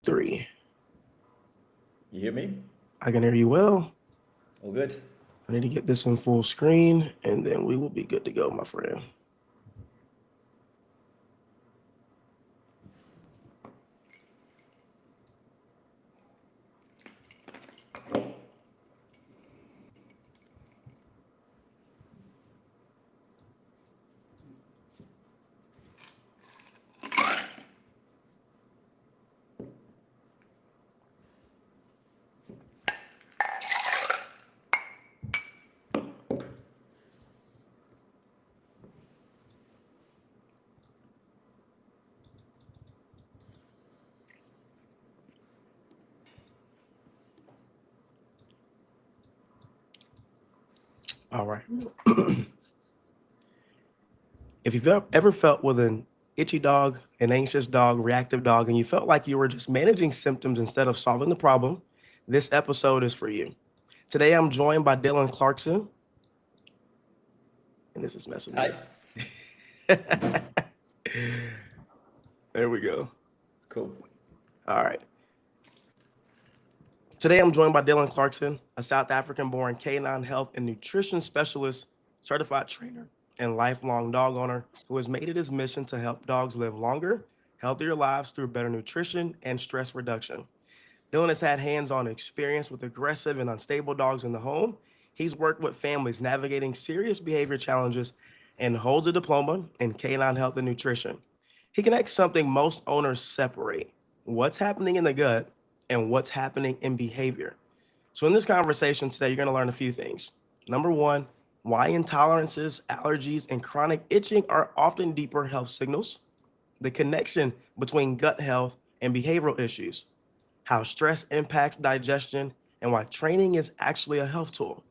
three. You hear me? I can hear you well. All good. I need to get this in full screen, and then we will be good to go, my friend. All right. If you've ever felt with an itchy dog, an anxious dog, reactive dog, and you felt like you were just managing symptoms instead of solving the problem, this episode is for you. Today, I'm joined by Dylan Clarkson, and this is messing me Hi. up. There we go. Cool. All right. Today, I'm joined by Dylan Clarkson, a South African-born canine health and nutrition specialist, certified trainer, and lifelong dog owner who has made it his mission to help dogs live longer, healthier lives through better nutrition and stress reduction. Dylan has had hands-on experience with aggressive and unstable dogs in the home. He's worked with families navigating serious behavior challenges and holds a diploma in canine health and nutrition. He connects something most owners separate: what's happening in the gut and what's happening in behavior. So, in this conversation today, you're going to learn a few things. Number one, why intolerances, allergies, and chronic itching are often deeper health signals, the connection between gut health and behavioral issues, how stress impacts digestion, and why training is actually a health tool,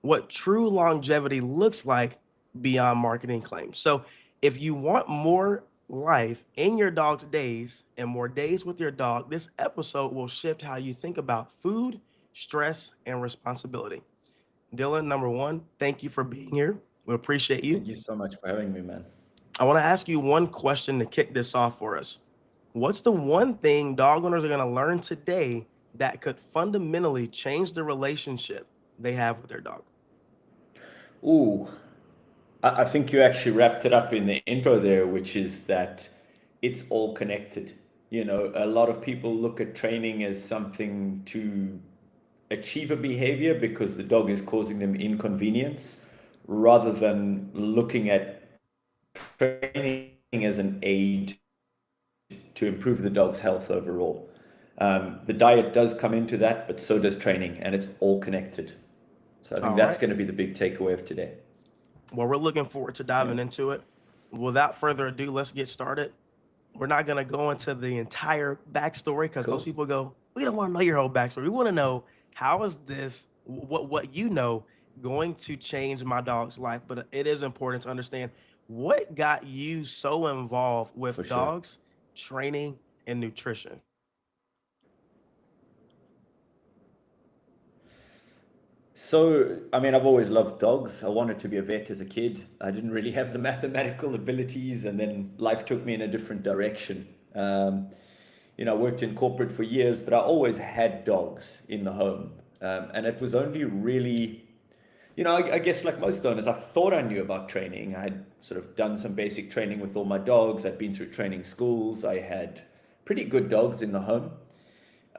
what true longevity looks like beyond marketing claims. So, if you want more life in your dog's days and more days with your dog, this episode will shift how you think about food, stress, and responsibility. Dylan, number one, thank you for being here. We appreciate you. Thank you so much for having me, man. I want to ask you one question to kick this off for us. What's the one thing dog owners are going to learn today that could fundamentally change the relationship they have with their dog? Ooh, I think you actually wrapped it up in the intro there, which is that it's all connected. You know, a lot of people look at training as something to achieve a behavior because the dog is causing them inconvenience, rather than looking at training as an aid to improve the dog's health overall. The diet does come into that, but so does training, and it's all connected. So I think All that's right. going to be the big takeaway of today. Well, we're looking forward to Yeah, diving into it. Without further ado, let's get started. We're not going to go into the entire backstory because most cool. people go, we don't want to know your whole backstory. We want to know how is this, what you know, going to change my dog's life. But it is important to understand what got you so involved For with sure. dogs, training, and nutrition. So, I mean, I've always loved dogs. I wanted to be a vet as a kid. I didn't really have the mathematical abilities, and then life took me in a different direction. I worked in corporate for years, but I always had dogs in the home. And it was only really, I guess like most owners, I thought I knew about training. I had sort of done some basic training with all my dogs. I'd been through training schools. I had pretty good dogs in the home.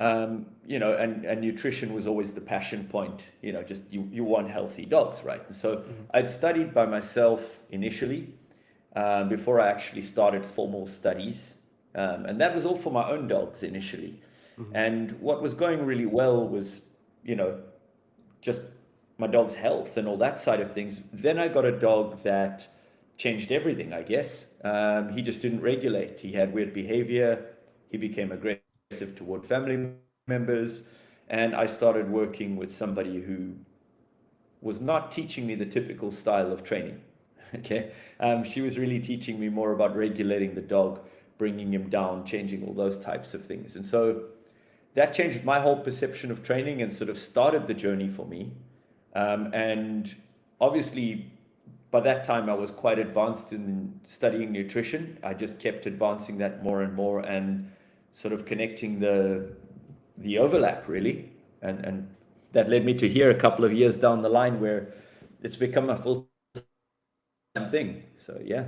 And nutrition was always the passion point, just you want healthy dogs, right? And so Mhm. I'd studied by myself initially, before I actually started formal studies. And that was all for my own dogs initially. Mhm. And what was going really well was, you know, just my dog's health and all that side of things. Then I got a dog that changed everything, I guess. He just didn't regulate. He had weird behavior. He became aggressive toward family members. And I started working with somebody who was not teaching me the typical style of training. Okay. She was really teaching me more about regulating the dog, bringing him down, changing all those types of things. And so that changed my whole perception of training and sort of started the journey for me. And obviously, by that time, I was quite advanced in studying nutrition. I just kept advancing that more and more. And sort of connecting the overlap really, and that led me to here a couple of years down the line where it's become a full-time thing. So yeah.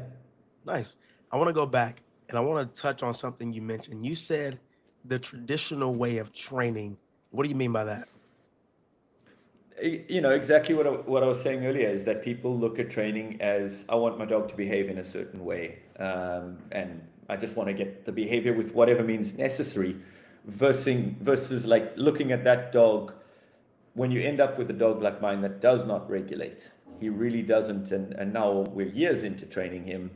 Nice. I want to go back and I want to touch on something you mentioned. You said the traditional way of training. What do you mean by that? You know, exactly what I was saying earlier is that people look at training as, I want my dog to behave in a certain way, and I just want to get the behavior with whatever means necessary, versus like looking at that dog. When you end up with a dog like mine that does not regulate, he really doesn't, and now we're years into training him.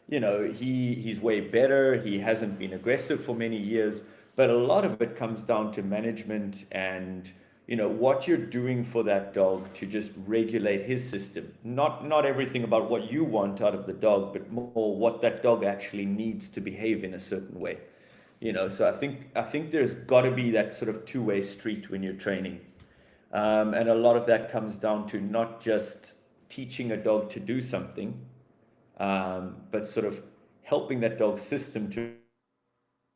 You know, he's way better. He hasn't been aggressive for many years, but a lot of it comes down to management and, you know, what you're doing for that dog to just regulate his system. Not everything about what you want out of the dog, but more what that dog actually needs to behave in a certain way. You know, so I think there's got to be that sort of two-way street when you're training. And a lot of that comes down to not just teaching a dog to do something, but sort of helping that dog's system to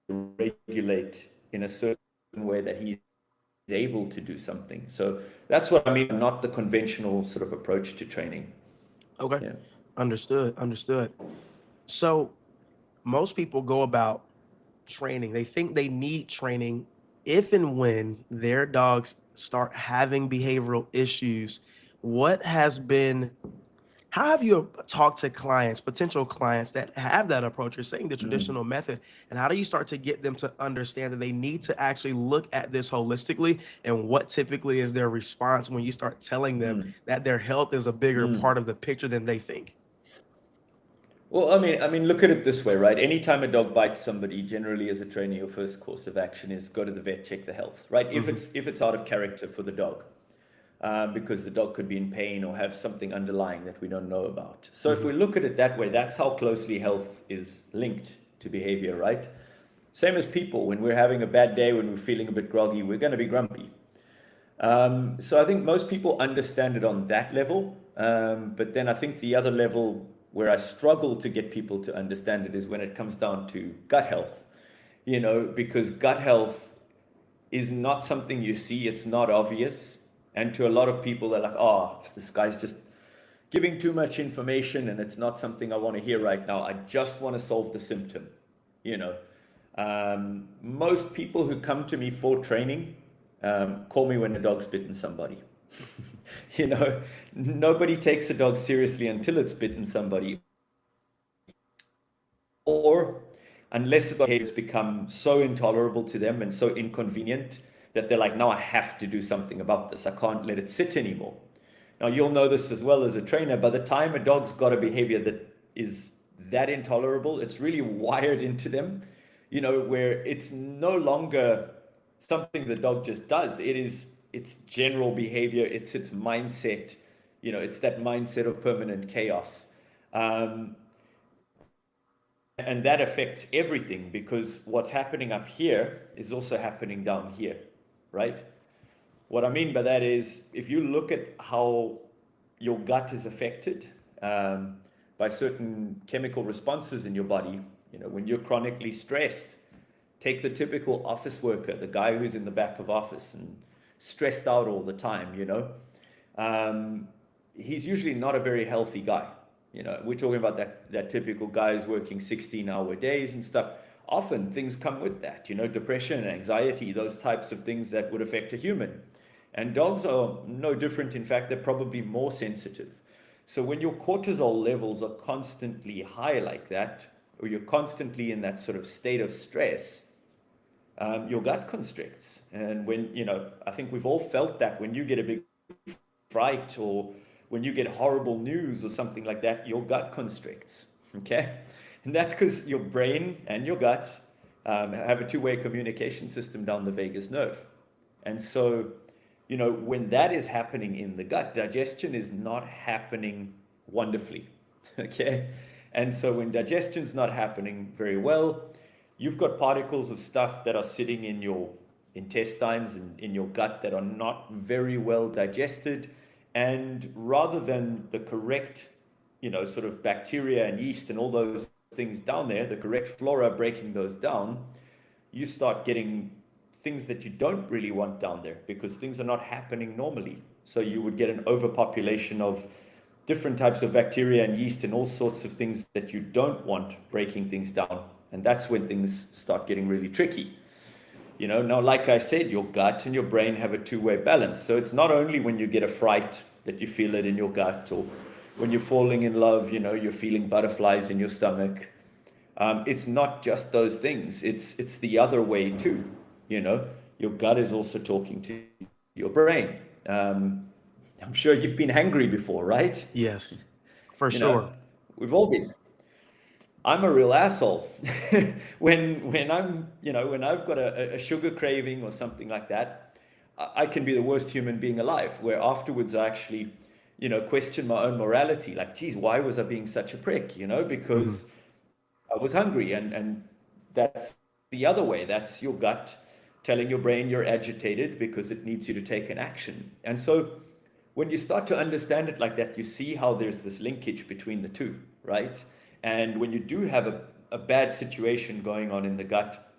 regulate in a certain way that he's able to do something. So that's what I mean, not the conventional sort of approach to training. Okay. Yeah. Understood. Understood. So most people go about training. They think they need training if and when their dogs start having behavioral issues. What has been, how have you talked to clients, potential clients that have that approach? You're saying the Mm, traditional method, and how do you start to get them to understand that they need to actually look at this holistically? And what typically is their response when you start telling them mm, that their health is a bigger mm. part of the picture than they think? Well, I mean, look at it this way, right? Anytime a dog bites somebody, generally as a trainer, your first course of action is go to the vet, check the health, right? If Hmm. it's out of character for the dog, because the dog could be in pain or have something underlying that we don't know about. So if Hmm. we look at it that way, that's how closely health is linked to behavior, right? Same as people, when we're having a bad day, when we're feeling a bit groggy, we're going to be grumpy. So I think most people understand it on that level. But then I think the other level where I struggle to get people to understand it is when it comes down to gut health. You know, because gut health is not something you see, it's not obvious. And to a lot of people, they're like, oh, this guy's just giving too much information and it's not something I want to hear right now. I just want to solve the symptom. You know, most people who come to me for training call me when a dog's bitten somebody. You know, nobody takes a dog seriously until it's bitten somebody, or unless its behavior has become so intolerable to them and so inconvenient that they're like, now I have to do something about this. I can't let it sit anymore. Now, you'll know this as well as a trainer. By the time a dog's got a behavior that is that intolerable, it's really wired into them, you know, where it's no longer something the dog just does. It is its general behavior, it's its mindset, you know, it's that mindset of permanent chaos. Um, and that affects everything because what's happening up here is also happening down here, right? What I mean by that is if you look at how your gut is affected by certain chemical responses in your body, you know, when you're chronically stressed, take the typical office worker, the guy who's in the back of office and stressed out all the time, you know, he's usually not a very healthy guy. You know, we're talking about that typical guy who's working 16-hour days and stuff. Often things come with that, you know, depression, anxiety, those types of things that would affect a human. And dogs are no different. In fact, they're probably more sensitive. So when your cortisol levels are constantly high like that, or you're constantly in that sort of state of stress, your gut constricts. And when, you know, I think we've all felt that when you get a big fright or when you get horrible news or something like that, your gut constricts. Okay. And that's because your brain and your gut have a two-way communication system down the vagus nerve. And so, you know, when that is happening in the gut, digestion is not happening wonderfully. Okay. And so when digestion's not happening very well, you've got particles of stuff that are sitting in your intestines and in your gut that are not very well digested. And rather than the correct, you know, sort of bacteria and yeast and all those things down there, the correct flora breaking those down, you start getting things that you don't really want down there because things are not happening normally. So you would get an overpopulation of different types of bacteria and yeast and all sorts of things that you don't want breaking things down. And that's when things start getting really tricky. Now, like I said, your gut and your brain have a two-way balance. So it's not only when you get a fright that you feel it in your gut, or when you're falling in love, you're feeling butterflies in your stomach. It's not just those things. It's the other way too. Your gut is also talking to your brain. I'm sure you've been hangry before, right? Yes, for You know, sure. we've all been. I'm a real asshole when when I've got a sugar craving or something like that. I can be the worst human being alive. Where afterwards I actually, question my own morality. Like, geez, why was I being such a prick? Hmm. Because I was hungry, and that's the other way. That's your gut telling your brain you're agitated because it needs you to take an action. And so when you start to understand it like that, you see how there's this linkage between the two, right? And when you do have a bad situation going on in the gut,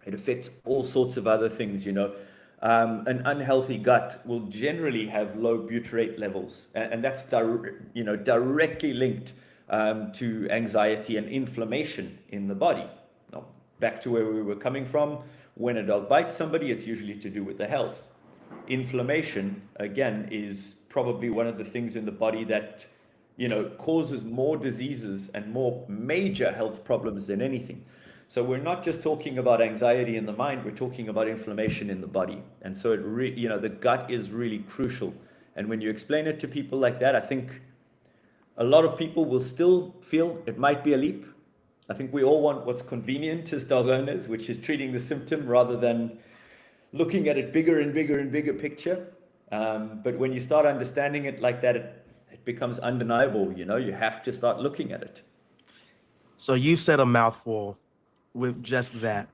it affects all sorts of other things. An unhealthy gut will generally have low butyrate levels, and that's directly linked to anxiety and inflammation in the body. Now, back to where we were coming from, when a dog bites somebody, it's usually to do with the health. Inflammation, again, is probably one of the things in the body that causes more diseases and more major health problems than anything. So we're not just talking about anxiety in the mind, we're talking about inflammation in the body. And so the gut is really crucial. And when you explain it to people like that, I think a lot of people will still feel it might be a leap. I think we all want what's convenient as dog owners, which is treating the symptom rather than looking at it bigger and bigger and bigger picture. But when you start understanding it like that, it becomes undeniable. You have to start looking at it. So you said a mouthful with just that.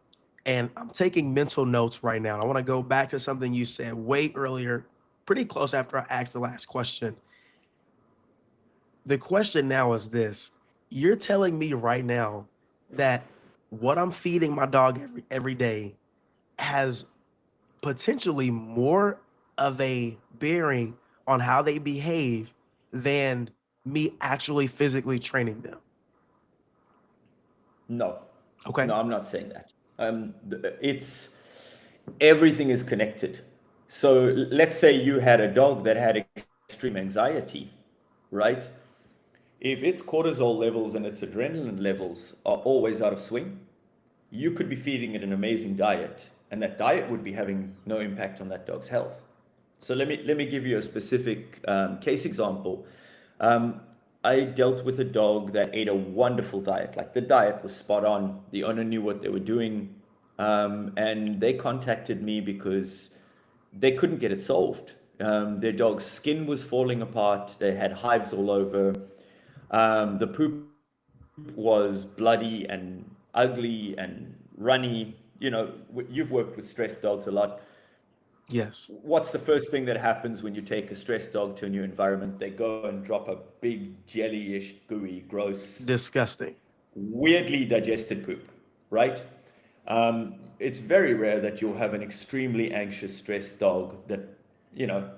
And I'm taking mental notes right now. I want to go back to something you said way earlier, pretty close after I asked the last question. The question now is this: you're telling me right now that what I'm feeding my dog every day has potentially more of a bearing on how they behave than me actually physically training them. No, Okay. no, I'm not saying that. It's everything is connected. So let's say you had a dog that had extreme anxiety, right? If its cortisol levels and its adrenaline levels are always out of swing, you could be feeding it an amazing diet, and that diet would be having no impact on that dog's health. So let me give you a specific case example. Um, I dealt with a dog that ate a wonderful diet. Like, the diet was spot on. The owner knew what they were doing, and they contacted me because they couldn't get it solved. Their dog's skin was falling apart. They had hives all over. The poop was bloody and ugly and runny. You've worked with stressed dogs a lot. Yes. What's the first thing that happens when you take a stressed dog to a new environment? They go and drop a big jellyish, gooey, gross, Disgusting. weirdly digested poop, right? It's very rare that you'll have an extremely anxious, stressed dog that,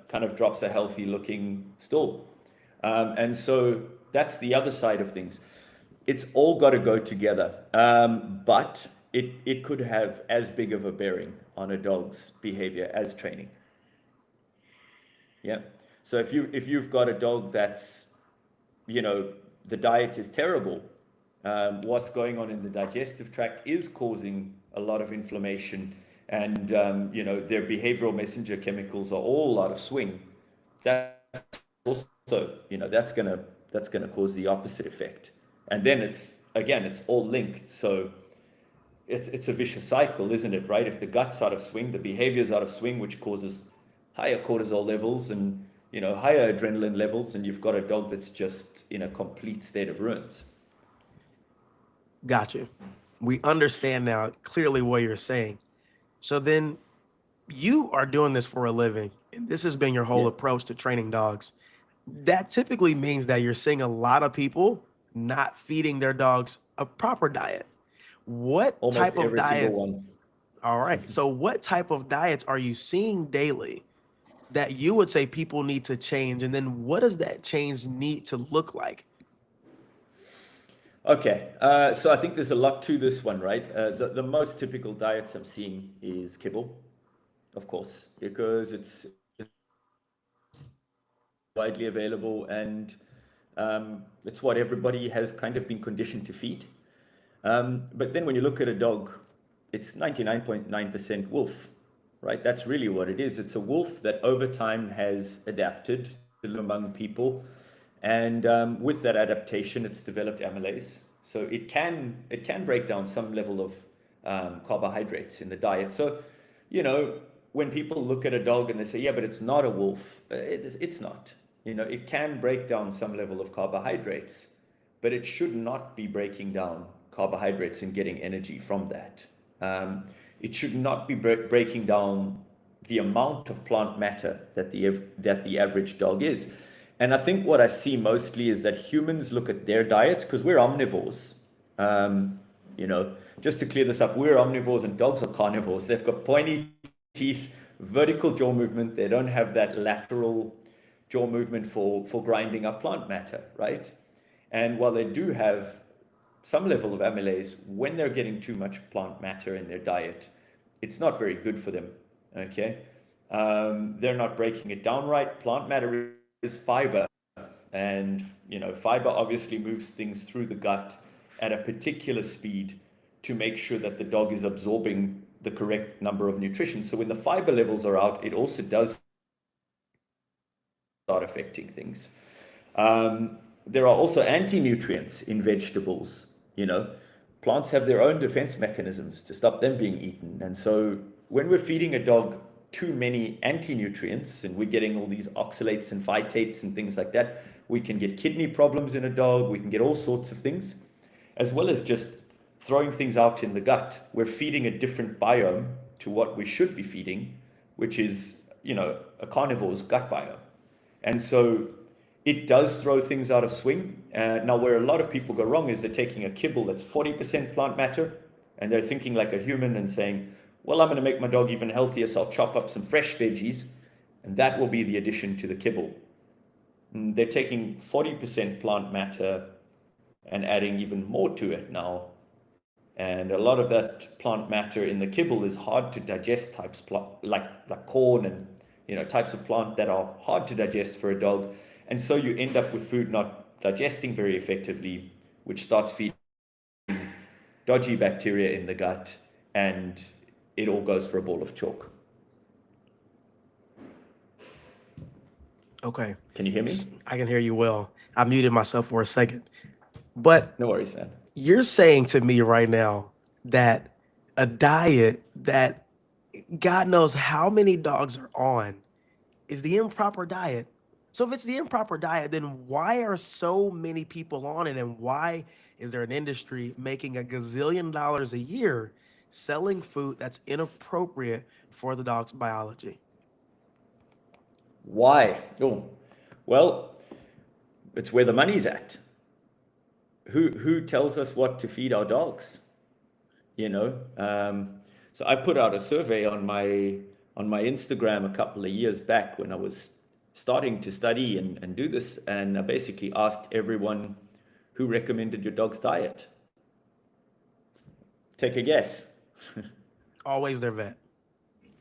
kind of drops a healthy looking stool. And so that's the other side of things. It's all got to go together. But it could have as big of a bearing on a dog's behavior as training. Yeah. So if you've got a dog that's, you know, the diet is terrible, what's going on in the digestive tract is causing a lot of inflammation, and their behavioral messenger chemicals are all out of swing. That's also, that's gonna cause the opposite effect. And then it's all linked. So it's a vicious cycle, isn't it? Right? If the gut's out of swing, the behavior's out of swing, which causes higher cortisol levels and higher adrenaline levels, and you've got a dog that's just in a complete state of ruins. Got you. We understand now clearly what you're saying. So then you are doing this for a living, and this has been your whole Yeah, approach to training dogs. That typically means that you're seeing a lot of people not feeding their dogs a proper diet. What almost type of every single diets? one. All right. So what type of diets are you seeing daily that you would say people need to change? And then what does that change need to look like? Okay, so I think there's a lot to this one, right? The most typical diets I'm seeing is kibble, of course, because it's widely available and it's what everybody has kind of been conditioned to feed. But then when you look at a dog, it's 99.9% wolf, right? That's really what it is. It's a wolf that over time has adapted to live among people. And with that adaptation, it's developed amylase. So it can break down some level of carbohydrates in the diet. So, you know, when people look at a dog and they say, yeah, but it's not a wolf, it's not. You know, it can break down some level of carbohydrates, but it should not be breaking down carbohydrates and getting energy from that. It should not be breaking down the amount of plant matter that the average dog is. And I think what I see mostly is that humans look at their diets because we're omnivores. Um, you know, just to clear this up, we're omnivores and dogs are carnivores. They've got pointy teeth, vertical jaw movement. They don't have that lateral jaw movement for grinding up plant matter, right? And while they do have some level of amylase, when they're getting too much plant matter in their diet, it's not very good for them. Okay, they're not breaking it down right. Plant matter is fiber, and you know, fiber obviously moves things through the gut at a particular speed to make sure that the dog is absorbing the correct number of nutrition. So when the fiber levels are out, it also does start affecting things. There are also anti-nutrients in vegetables. You know, plants have their own defense mechanisms to stop them being eaten. And so when we're feeding a dog too many anti-nutrients and we're getting all these oxalates and phytates and things like that, we can get kidney problems in a dog, we can get all sorts of things, as well as just throwing things out in the gut. We're feeding a different biome to what we should be feeding, which is, you know, a carnivore's gut biome. And so it does throw things out of swing. Now, where a lot of people go wrong is they're taking a kibble that's 40% plant matter, and they're thinking like a human and saying, well, I'm going to make my dog even healthier, so I'll chop up some fresh veggies, and that will be the addition to the kibble. And they're taking 40% plant matter and adding even more to it now. And a lot of that plant matter in the kibble is hard to digest types, like corn and, you know, types of plant that are hard to digest for a dog. And so you end up with food not digesting very effectively, which starts feeding dodgy bacteria in the gut, and it all goes for a ball of chalk. Okay. Can you hear me? I can hear you well. I muted myself for a second. But No worries, man. you're saying to me right now that a diet that God knows how many dogs are on is the improper diet. So if it's the improper diet, then why are so many people on it? And why is there an industry making a gazillion dollars a year selling food that's inappropriate for the dog's biology? Why? Oh, well, it's where the money's at. Who tells us what to feed our dogs? You know, so I put out a survey on my Instagram a couple of years back when I was starting to study and do this, and I basically asked everyone who recommended your dog's diet. Take a guess. Always their vet.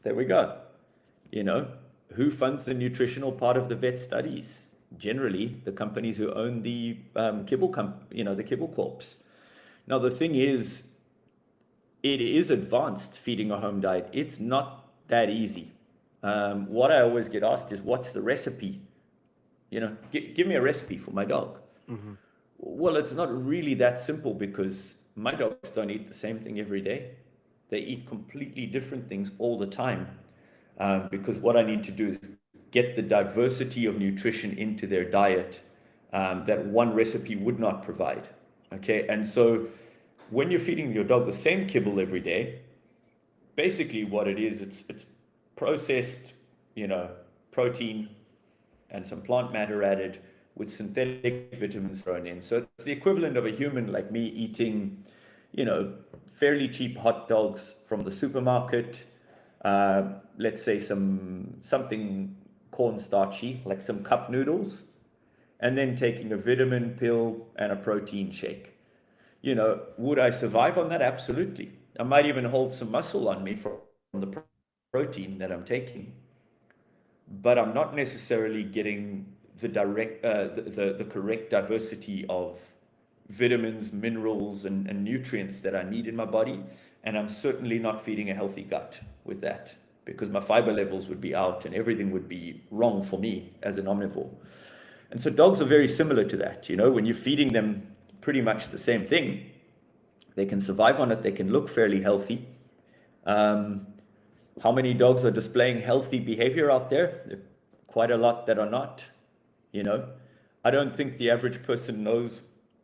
There we go. You know, who funds the nutritional part of the vet studies? Generally, the companies who own the the kibble corps. Now, the thing is, it is advanced feeding a home diet. It's not that easy. What I always get asked is, what's the recipe? You know, give me a recipe for my dog. Mm-hmm. Well, it's not really that simple because my dogs don't eat the same thing every day. They eat completely different things all the time. Because what I need to do is get the diversity of nutrition into their diet that one recipe would not provide. Okay, and so when you're feeding your dog the same kibble every day, basically what it is, it's processed, you know, protein and some plant matter added with synthetic vitamins thrown in. So it's the equivalent of a human like me eating, fairly cheap hot dogs from the supermarket. Let's say something cornstarchy, like some cup noodles, and then taking a vitamin pill and a protein shake. Would I survive on that? Absolutely. I might even hold some muscle on me from the protein that I'm taking, but I'm not necessarily getting the correct diversity of vitamins, minerals, and nutrients that I need in my body. And I'm certainly not feeding a healthy gut with that, because my fiber levels would be out and everything would be wrong for me as an omnivore. And so dogs are very similar to that. When you're feeding them pretty much the same thing, they can survive on it. They can look fairly healthy. How many dogs are displaying healthy behavior out there? There are quite a lot that are not. I don't think the average person knows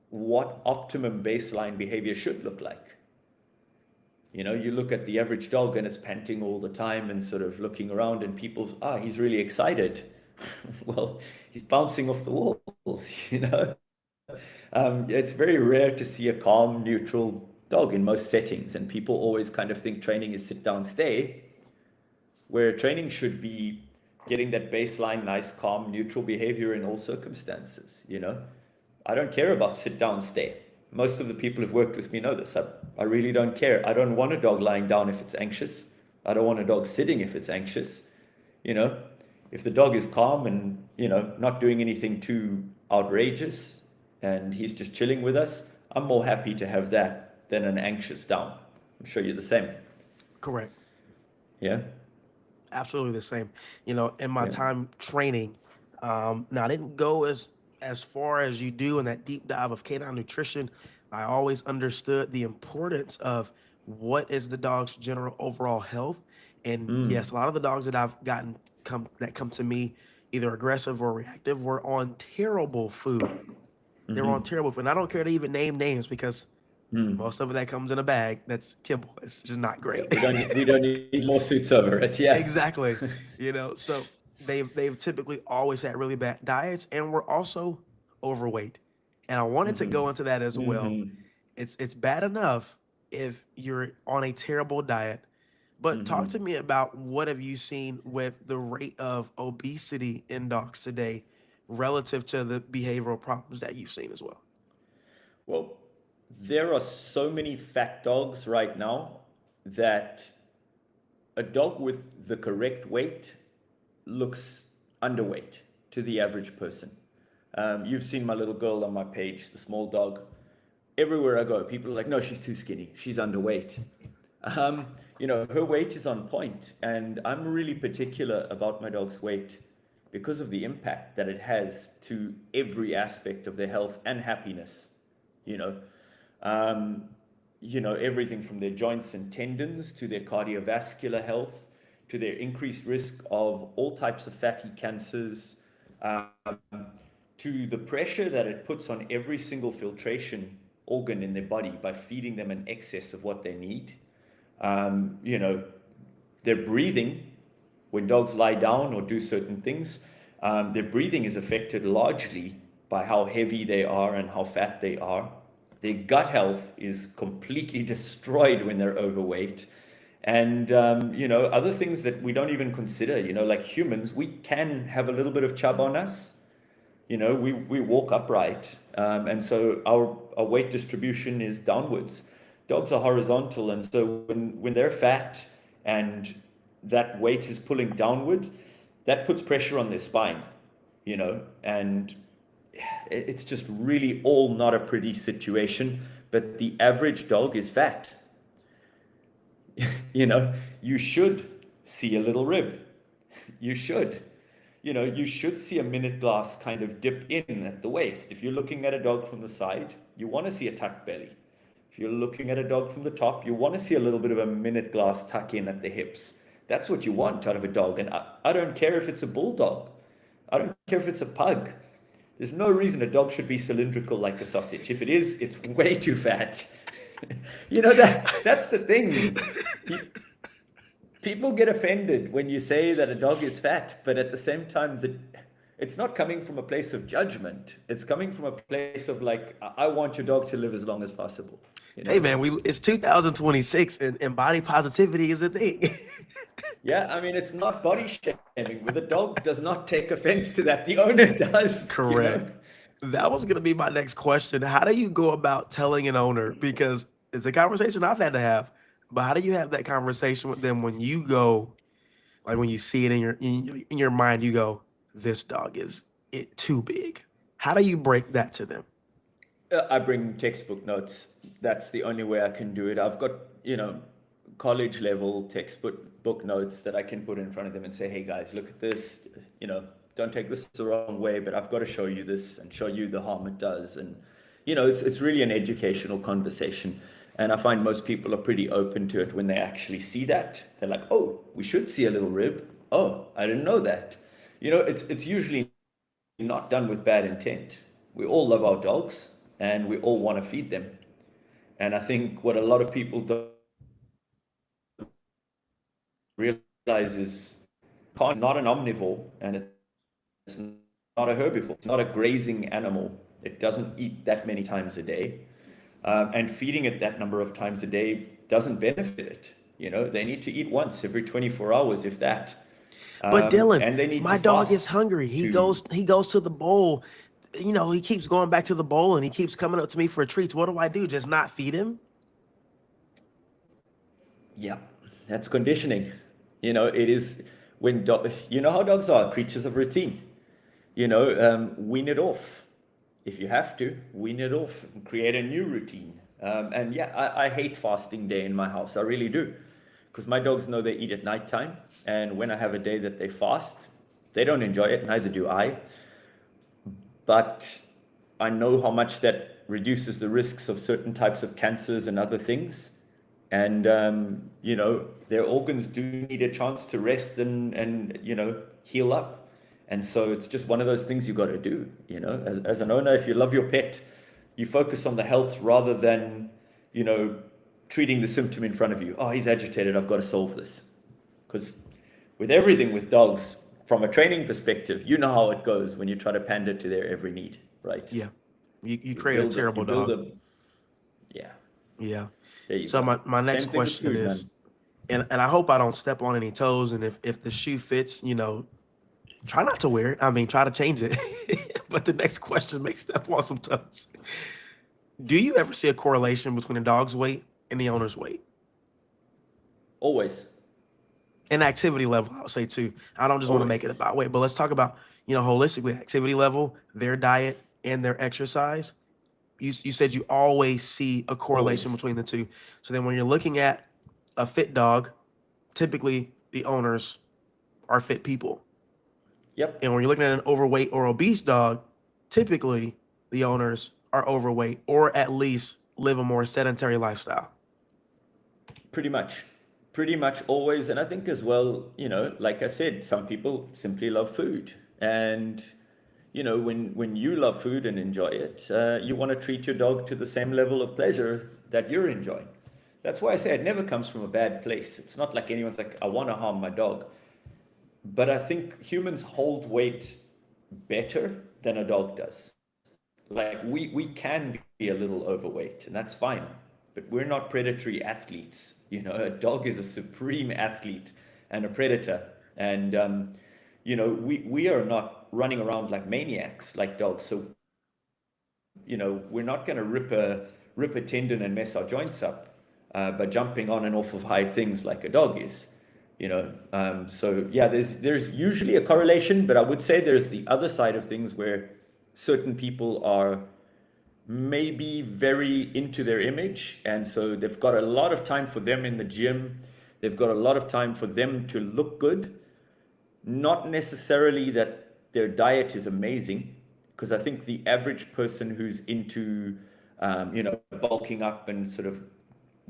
what optimum baseline behavior should look like. You look at the average dog and it's panting all the time and sort of looking around, and people, he's really excited. Well, he's bouncing off the walls. It's very rare to see a calm, neutral dog in most settings, and people always kind of think training is sit down, stay, where training should be getting that baseline, nice, calm, neutral behavior in all circumstances. I don't care about sit down, stay. Most of the people who've worked with me know this. I really don't care. I don't want a dog lying down if it's anxious. I don't want a dog sitting if it's anxious. If the dog is calm and, not doing anything too outrageous and he's just chilling with us, I'm more happy to have that than an anxious down. I'm sure you're the same. Correct. Yeah. Absolutely the same. In my Yeah. time training, now I didn't go as far as you do in that deep dive of canine nutrition. I always understood the importance of what is the dog's general overall health. And yes, a lot of the dogs that I've gotten come to me either aggressive or reactive were on terrible food. They were on terrible food. And I don't care to even name names because most of it that comes in a bag, that's kibble. It's just not great. We don't need lawsuits over it. Yeah. Exactly. So they've typically always had really bad diets and were also overweight. And I wanted to go into that as well. It's bad enough if you're on a terrible diet, but talk to me about what have you seen with the rate of obesity in dogs today relative to the behavioral problems that you've seen as well. Well, there are so many fat dogs right now that a dog with the correct weight looks underweight to the average person. You've seen my little girl on my page, the small dog. Everywhere I go, people are like, no, she's too skinny. She's underweight. Her weight is on point, and I'm really particular about my dog's weight because of the impact that it has to every aspect of their health and happiness. Everything from their joints and tendons to their cardiovascular health, to their increased risk of all types of fatty cancers, to the pressure that it puts on every single filtration organ in their body by feeding them an excess of what they need. Their breathing, when dogs lie down or do certain things, their breathing is affected largely by how heavy they are and how fat they are. Their gut health is completely destroyed when they're overweight. And, other things that we don't even consider, like humans, we can have a little bit of chub on us. We walk upright. And so our weight distribution is downwards. Dogs are horizontal. And so when they're fat and that weight is pulling downward, that puts pressure on their spine, and it's just really all not a pretty situation. But the average dog is fat. You should see a little rib. You should. You should see a minute glass kind of dip in at the waist. If you're looking at a dog from the side, you want to see a tucked belly. If you're looking at a dog from the top, you want to see a little bit of a minute glass tuck in at the hips. That's what you want out of a dog. And I don't care if it's a bulldog. I don't care if it's a pug. There's no reason a dog should be cylindrical like a sausage. If it is, it's way too fat. That's the thing. People get offended when you say that a dog is fat, but at the same time, it's not coming from a place of judgment. It's coming from a place of like, I want your dog to live as long as possible. you Hey know. man, it's 2026 and body positivity is a thing. Yeah, I mean, it's not body shaming. With a dog does not take offense to that. The owner does, you know. Correct. That was gonna be my next question. How do you go about telling an owner? Because it's a conversation I've had to have, but how do you have that conversation with them when you go, like when you see it in your mind, you go, this dog is it too big. How do you break that to them? I bring textbook notes. That's the only way I can do it. I've got, you know, college level textbook book notes that I can put in front of them and say, hey guys, look at this. You know, don't take this the wrong way, but I've got to show you this and show you the harm it does. And, you know, it's really an educational conversation. And I find most people are pretty open to it when they actually see that. They're like, oh, we should see a little rib. Oh, I didn't know that. You know, it's usually not done with bad intent. We all love our dogs and we all want to feed them. And I think what a lot of people don't realize is it's not an omnivore and it's not a herbivore. It's not a grazing animal. It doesn't eat that many times a day. And feeding it that number of times a day doesn't benefit it. You know, they need to eat once every 24 hours, if that. But Dylan, And they need to my dog is fast hungry. He to. goes he goes to the bowl. You know, he keeps going back to the bowl and he keeps coming up to me for treats. What do I do? Just not feed him? Yeah, that's conditioning. You know, it is when you know how dogs are creatures of routine. You know, wean it off if you have to. Wean it off and create a new routine. And yeah, I hate fasting day in my house. I really do, because my dogs know they eat at nighttime, and when I have a day that they fast, they don't enjoy it. Neither do I. But I know how much that reduces the risks of certain types of cancers and other things. And you know, their organs do need a chance to rest and you know, heal up. And so it's just one of those things you got to do. You know, as an owner, if you love your pet, you focus on the health rather than, you know, treating the symptom in front of you. Oh, he's agitated, I've got to solve this. Because with everything with dogs, from a training perspective, you know how it goes when you try to pander to their every need, right? Yeah. You You create a build a, you terrible build dog. a, yeah, Yeah. there you So go. my next Same thing with question food, is, man. and I hope I don't step on any toes. And if the shoe fits, you know, try not to wear it. I mean, try to change it. But the next question may step on some toes. Do you ever see a correlation between a dog's weight and the owner's weight? Always, And activity level, I would say too. I don't just want to always. make it about weight, but let's talk about, you know, holistically activity level, their diet, and their exercise. You said you always see a correlation Always. between the two. So then when you're looking at a fit dog, typically the owners are fit people. Yep. And when you're looking at an overweight or obese dog, typically the owners are overweight or at least live a more sedentary lifestyle. Pretty much. Pretty much always. And I think as well, you know, like I said, some people simply love food. And, you know, when you love food and enjoy it, you want to treat your dog to the same level of pleasure that you're enjoying. That's why I say it never comes from a bad place. It's not like anyone's like, I want to harm my dog. But I think humans hold weight better than a dog does. Like we can be a little overweight, and that's fine. But we're not predatory athletes. You know, a dog is a supreme athlete and a predator. And you know, we are not running around like maniacs like dogs. So, you know, we're not going to rip a tendon and mess our joints up by jumping on and off of high things like a dog is. You know, so yeah, there's usually a correlation, but I would say there's the other side of things where certain people are maybe very into their image, and so they've got a lot of time for them in the gym. They've got a lot of time for them to look good, not necessarily that their diet is amazing, because I think the average person who's into, you know, bulking up and sort of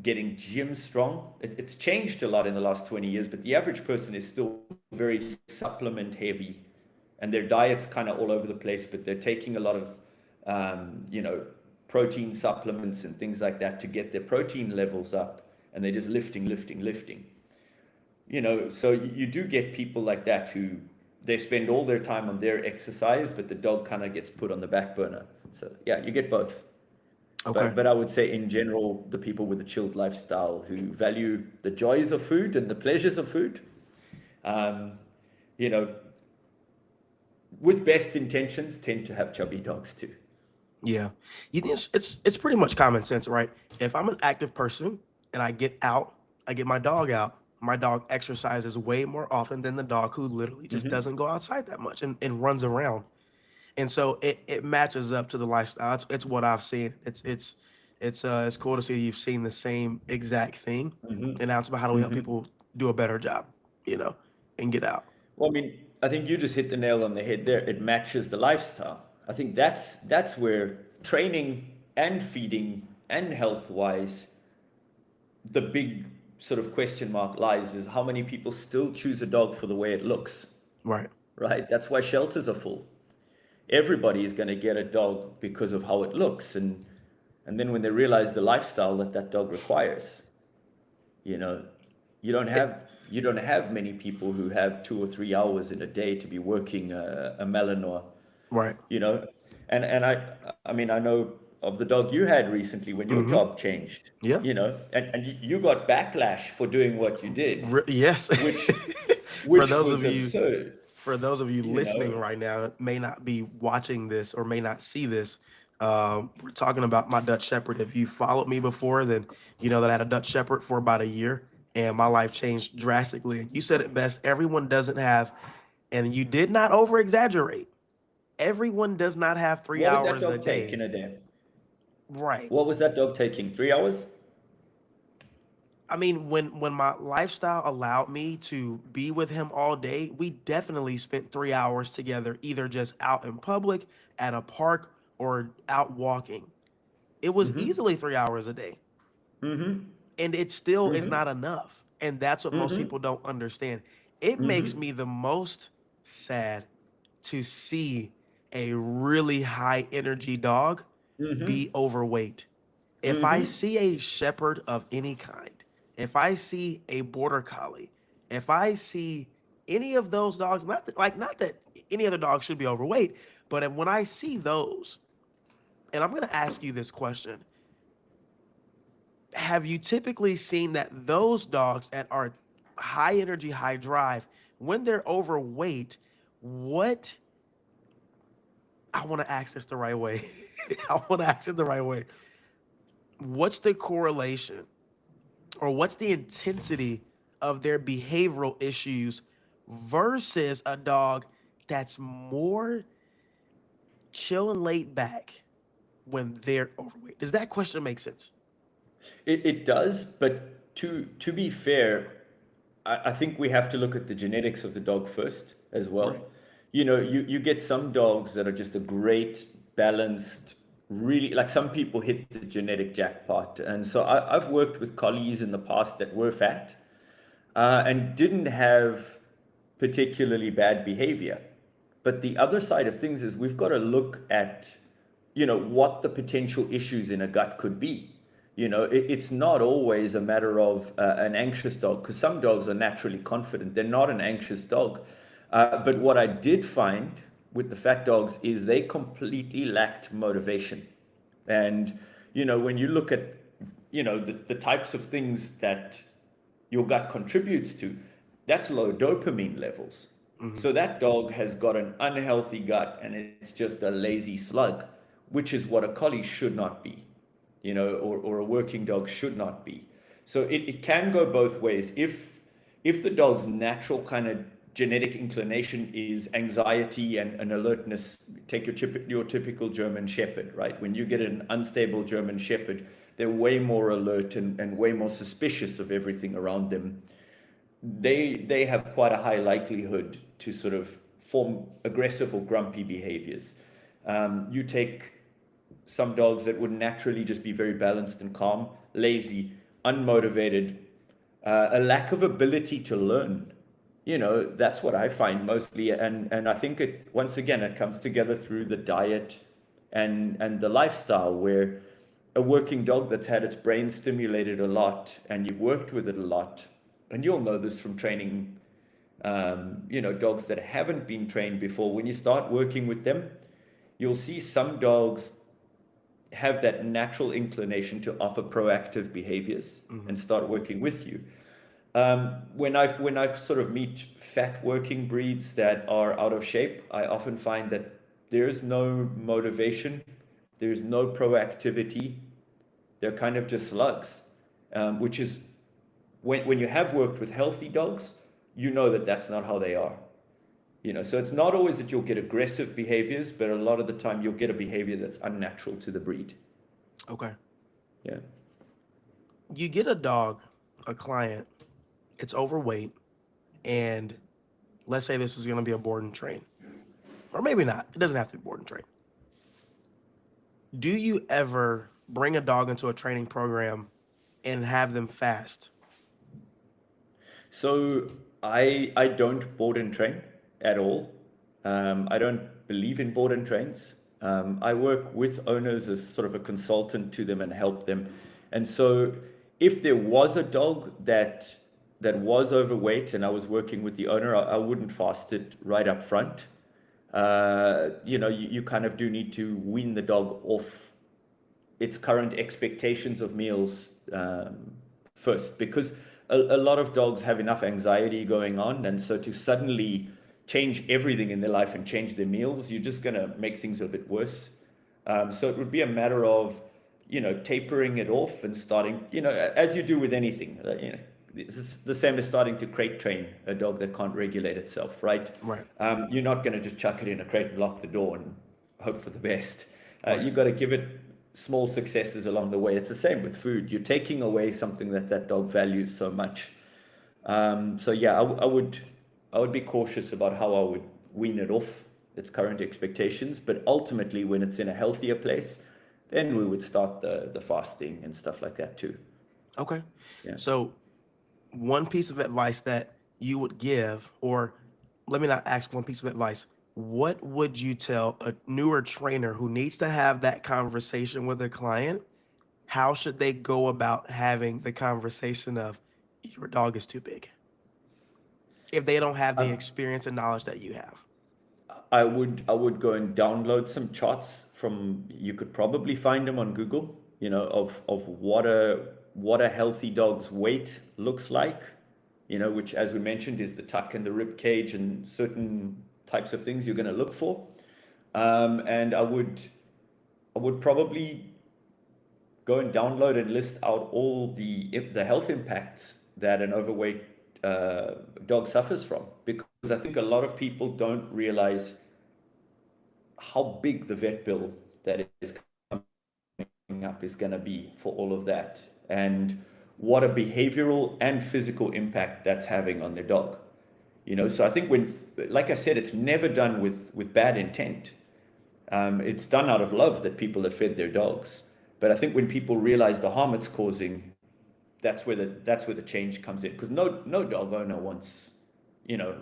getting gym strong, it's changed a lot in the last 20 years, but the average person is still very supplement heavy, and their diet's kind of all over the place, but they're taking a lot of, you know, protein supplements and things like that to get their protein levels up, and they're just lifting. You know, so you do get people like that who they spend all their time on their exercise, but the dog kind of gets put on the back burner. So yeah, you get both. Okay. But I would say in general, the people with a chilled lifestyle who value the joys of food and the pleasures of food, um, you know, with best intentions, tend to have chubby dogs too. Yeah. You think it's pretty much common sense, right? If I'm an active person and I get out, I get my dog out, my dog exercises way more often than the dog who literally just Hmm. doesn't go outside that much and runs around. And so it matches up to the lifestyle. It's what I've seen. It's cool to see you've seen the same exact thing. Hmm. And now it's about how do we help Hmm. people do a better job, you know, and get out. Well, I mean, I think you just hit the nail on the head there. It matches the lifestyle. I think that's where training and feeding and health wise, the big sort of question mark lies is how many people still choose a dog for the way it looks, Right. right? That's why shelters are full. Everybody is going to get a dog because of how it looks, and then when they realize the lifestyle that that dog requires, you know, you don't have many people who have 2 or 3 hours in a day to be working a Malinois, Right. you know, and I mean I know of the dog you had recently when your Mm-hmm. job changed, Yeah. you know, and you got backlash for doing what you did, Yes. which For which those was of you absurd, for those of you you listening know. right now, may not be watching this or may not see this. We're talking about my Dutch Shepherd. If you followed me before, then you know that I had a Dutch Shepherd for about a year, and my life changed drastically. And you said it best. Everyone doesn't have, and you did not over exaggerate. Everyone does not have three What did that hours a dog take day. in a day? Right. What was that dog taking? 3 hours? I mean, when my lifestyle allowed me to be with him all day, we definitely spent 3 hours together, either just out in public, at a park, or out walking. It was Mm-hmm. easily 3 hours a day, Mm-hmm. and it still is Mm-hmm. not enough. And that's what most Mm-hmm. people don't understand. It makes Mm-hmm. me the most sad to see a really high energy dog Mm-hmm. be overweight. If I Mm-hmm. see a shepherd of any kind, if I see a border collie, if I see any of those dogs, not that any other dog should be overweight, but when I see those, and I'm going to ask you this question: have you typically seen that those dogs that are high energy, high drive, when they're overweight, what I want to ask this the right way. I want to ask it the right way. What's the correlation or what's the intensity of their behavioral issues versus a dog that's more chill and laid back when they're overweight? Does that question make sense? It does, but to be fair, I think we have to look at the genetics of the dog first as Right. well. You know, you get some dogs that are just a great, balanced, really like some people hit the genetic jackpot. And so I've worked with collies in the past that were fat and didn't have particularly bad behavior. But the other side of things is we've got to look at, you know, what the potential issues in a gut could be. You know, it's not always a matter of an anxious dog, because some dogs are naturally confident. They're not an anxious dog. But what I did find with the fat dogs is they completely lacked motivation. And, you know, when you look at, you know, the types of things that your gut contributes to, that's low dopamine levels. Mhm. So that dog has got an unhealthy gut and it's just a lazy slug, which is what a collie should not be, you know, or a working dog should not be. So it can go both ways. If the dog's natural kind of genetic inclination is anxiety and alertness, take your typical German Shepherd, right? When you get an unstable German Shepherd, they're way more alert and way more suspicious of everything around them. They have quite a high likelihood to sort of form aggressive or grumpy behaviors. You take some dogs that would naturally just be very balanced and calm, lazy, unmotivated, a lack of ability to learn. You know, that's what I find mostly, and I think it once again it comes together through the diet and the lifestyle where a working dog that's had its brain stimulated a lot and you've worked with it a lot, and you'll know this from training, you know, dogs that haven't been trained before. When you start working with them, you'll see some dogs have that natural inclination to offer proactive behaviors and start working with you. When I've sort of meet fat working breeds that are out of shape, I often find that there is no motivation, there is no proactivity. They're kind of just slugs, which is when you have worked with healthy dogs, you know that that's not how they are. So it's not always that you'll get aggressive behaviors, but a lot of the time you'll get a behavior that's unnatural to the breed. Okay. Yeah. You get a dog, a client, it's overweight, and let's say this is going to be a board and train, or maybe not. It doesn't have to be board and train. Do you ever bring a dog into a training program and have them fast? So I don't board and train at all. I don't believe in board and trains. I work with owners as sort of a consultant to them and help them. And so if there was a dog that was overweight and I was working with the owner, I wouldn't fast it right up front. You kind of do need to wean the dog off its current expectations of meals first, because a lot of dogs have enough anxiety going on, and so to suddenly change everything in their life and change their meals, you're just going to make things a bit worse. So it would be a matter of tapering it off and starting, as you do with anything. This is the same as starting to crate train a dog that can't regulate itself, right? Right. You're not going to just chuck it in a crate and lock the door and hope for the best. Right. You've got to give it small successes along the way. It's the same with food. You're taking away something that dog values so much. So yeah, I would be cautious about how I would wean it off its current expectations. But ultimately, when it's in a healthier place, then we would start the fasting and stuff like that too. Okay. Yeah. So one piece of advice that you would give, or let me not ask one piece of advice. What would you tell a newer trainer who needs to have that conversation with a client? How should they go about having the conversation of your dog is too big if they don't have the experience and knowledge that you have? I would go and download some charts from, you could probably find them on Google, of what a healthy dog's weight looks like, which, as we mentioned, is the tuck and the rib cage and certain types of things you're going to look for. And I would probably go and download and list out all the health impacts that an overweight dog suffers from, because I think a lot of people don't realize how big the vet bill that is coming up is going to be for all of that, and what a behavioral and physical impact that's having on their dog. So I think like I said, it's never done with bad intent. It's done out of love that people have fed their dogs. But I think when people realize the harm it's causing, that's where the change comes in. Because no dog owner wants,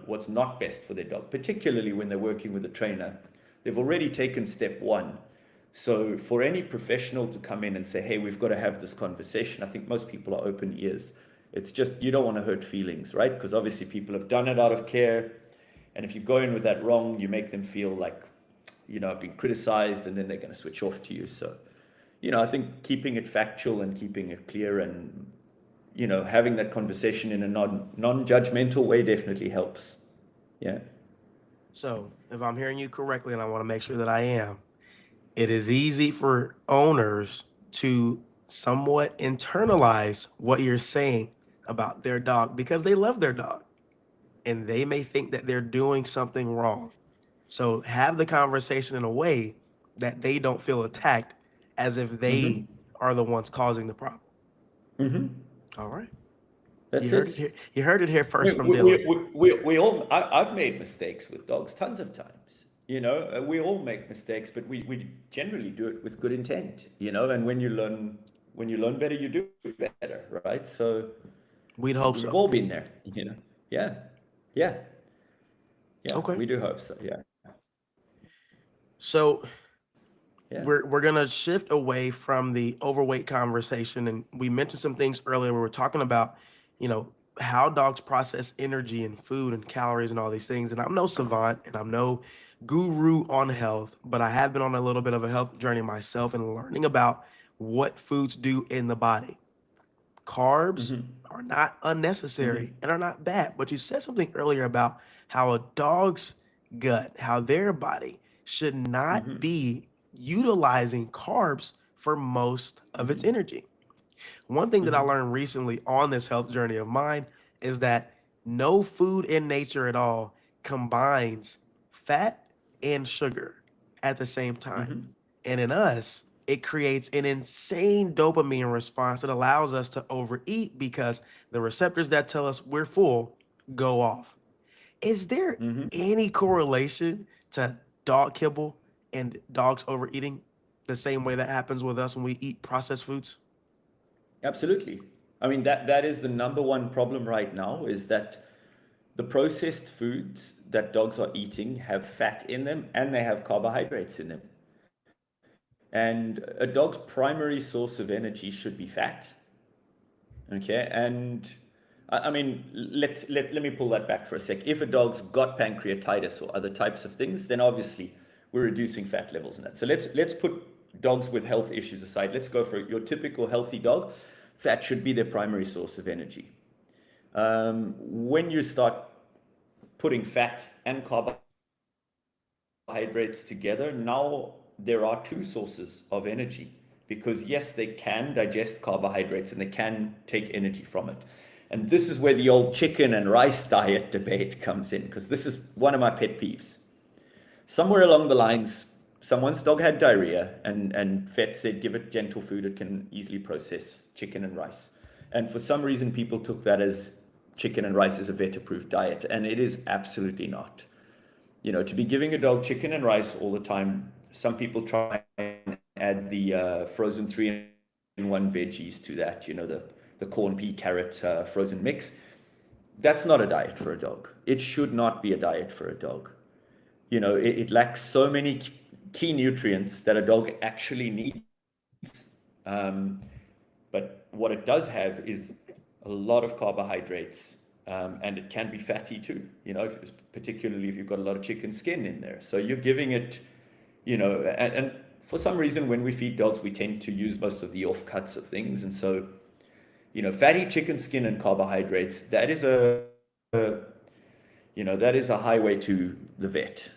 what's not best for their dog, particularly when they're working with a trainer. They've already taken step one. So for any professional to come in and say, hey, we've got to have this conversation, I think most people are open ears. It's just, you don't want to hurt feelings, right? Because obviously people have done it out of care. And if you go in with that wrong, you make them feel like, I've been criticized, and then they're going to switch off to you. So, I think keeping it factual and keeping it clear and, having that conversation in a non-judgmental way definitely helps. Yeah. So if I'm hearing you correctly, and I want to make sure that I am, it is easy for owners to somewhat internalize what you're saying about their dog because they love their dog and they may think that they're doing something wrong. So have the conversation in a way that they don't feel attacked as if they are the ones causing the problem. All right. That's You heard it here first from Dylan. We all, I've made mistakes with dogs tons of times. We all make mistakes, but we generally do it with good intent. And when you learn better, you do better, right? So We'd hope we've so. all been there. Yeah. Okay. We do hope so. Yeah. So Yeah. we're gonna shift away from the overweight conversation, and we mentioned some things earlier. We were talking about, how dogs process energy and food and calories and all these things. And I'm no savant and I'm no guru on health, but I have been on a little bit of a health journey myself and learning about what foods do in the body. Carbs Mm-hmm. are not Mm-hmm. unnecessary and are not bad. But you said something earlier about how a dog's gut, how their body should not Mm-hmm. be utilizing carbs for most of its Mm-hmm. energy. One thing that I Mm-hmm. learned recently on this health journey of mine is that no food in nature at all combines fat and sugar at the same time. Mm-hmm. And in us, it creates an insane dopamine response that allows us to overeat because the receptors that tell us we're full go off. Is there Mm-hmm. any correlation to dog kibble and dogs overeating the same way that happens with us when we eat processed foods? Absolutely. I mean, that is the number one problem right now, is that the processed foods that dogs are eating have fat in them and they have carbohydrates in them. And a dog's primary source of energy should be fat. Okay. And I mean, let me pull that back for a sec. If a dog's got pancreatitis or other types of things, then obviously we're reducing fat levels in that. So let's put dogs with health issues aside. Let's go for your typical healthy dog. Fat should be their primary source of energy. When you start putting fat and carbohydrates together, now there are two sources of energy, because yes, they can digest carbohydrates and they can take energy from it. And this is where the old chicken and rice diet debate comes in, because this is one of my pet peeves. Somewhere along the lines, someone's dog had diarrhea, and vet said give it gentle food, it can easily process chicken and rice. And for some reason, people took that as chicken and rice is a vet approved diet, and it is absolutely not. You know, to be giving a dog chicken and rice all the time, some people try and add the frozen 3-in-1 veggies to that, you know, the corn, pea, carrot frozen mix. That's not a diet for a dog. It should not be a diet for a dog. You know, it lacks so many key nutrients that a dog actually needs. Um, but what it does have is a lot of carbohydrates, and it can be fatty too, you know, particularly if you've got a lot of chicken skin in there. So you're giving it, you know, and for some reason, when we feed dogs, we tend to use most of the offcuts of things. And so, you know, fatty chicken skin and carbohydrates, that is that is a highway to the vet.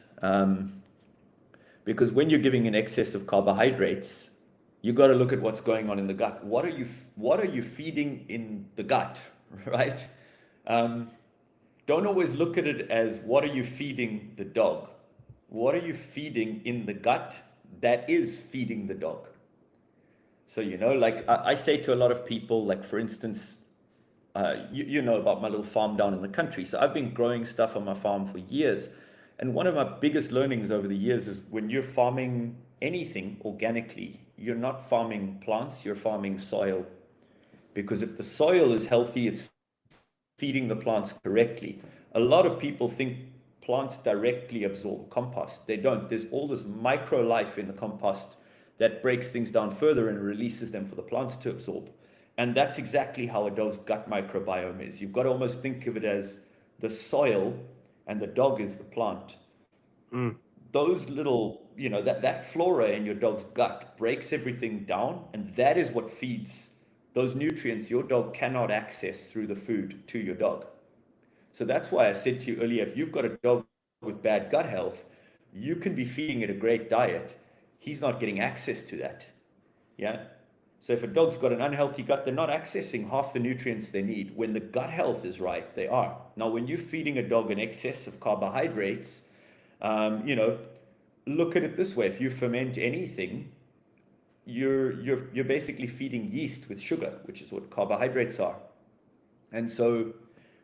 Because when you're giving an excess of carbohydrates, you got to look at what's going on in the gut. What are you feeding in the gut, right? Um, don't always look at it as what are you feeding the dog. What are you feeding in the gut that is feeding the dog? So, you know, like I say to a lot of people, like for instance, you know about my little farm down in the country. So I've been growing stuff on my farm for years. And one of my biggest learnings over the years is when you're farming anything organically, you're not farming plants, you're farming soil. Because if the soil is healthy, it's feeding the plants correctly. A lot of people think plants directly absorb compost. They don't. There's all this micro life in the compost that breaks things down further and releases them for the plants to absorb. And that's exactly how a dog's gut microbiome is. You've got to almost think of it as the soil and the dog is the plant. Mm. Those little, you know, that flora in your dog's gut breaks everything down, and that is what feeds those nutrients your dog cannot access through the food to your dog. So that's why I said to you earlier, if you've got a dog with bad gut health, you can be feeding it a great diet. He's not getting access to that. Yeah. So if a dog's got an unhealthy gut, they're not accessing half the nutrients they need. When the gut health is right, they are. Now, when you're feeding a dog an excess of carbohydrates, you know, look at it this way: if you ferment anything, you're basically feeding yeast with sugar, which is what carbohydrates are. And so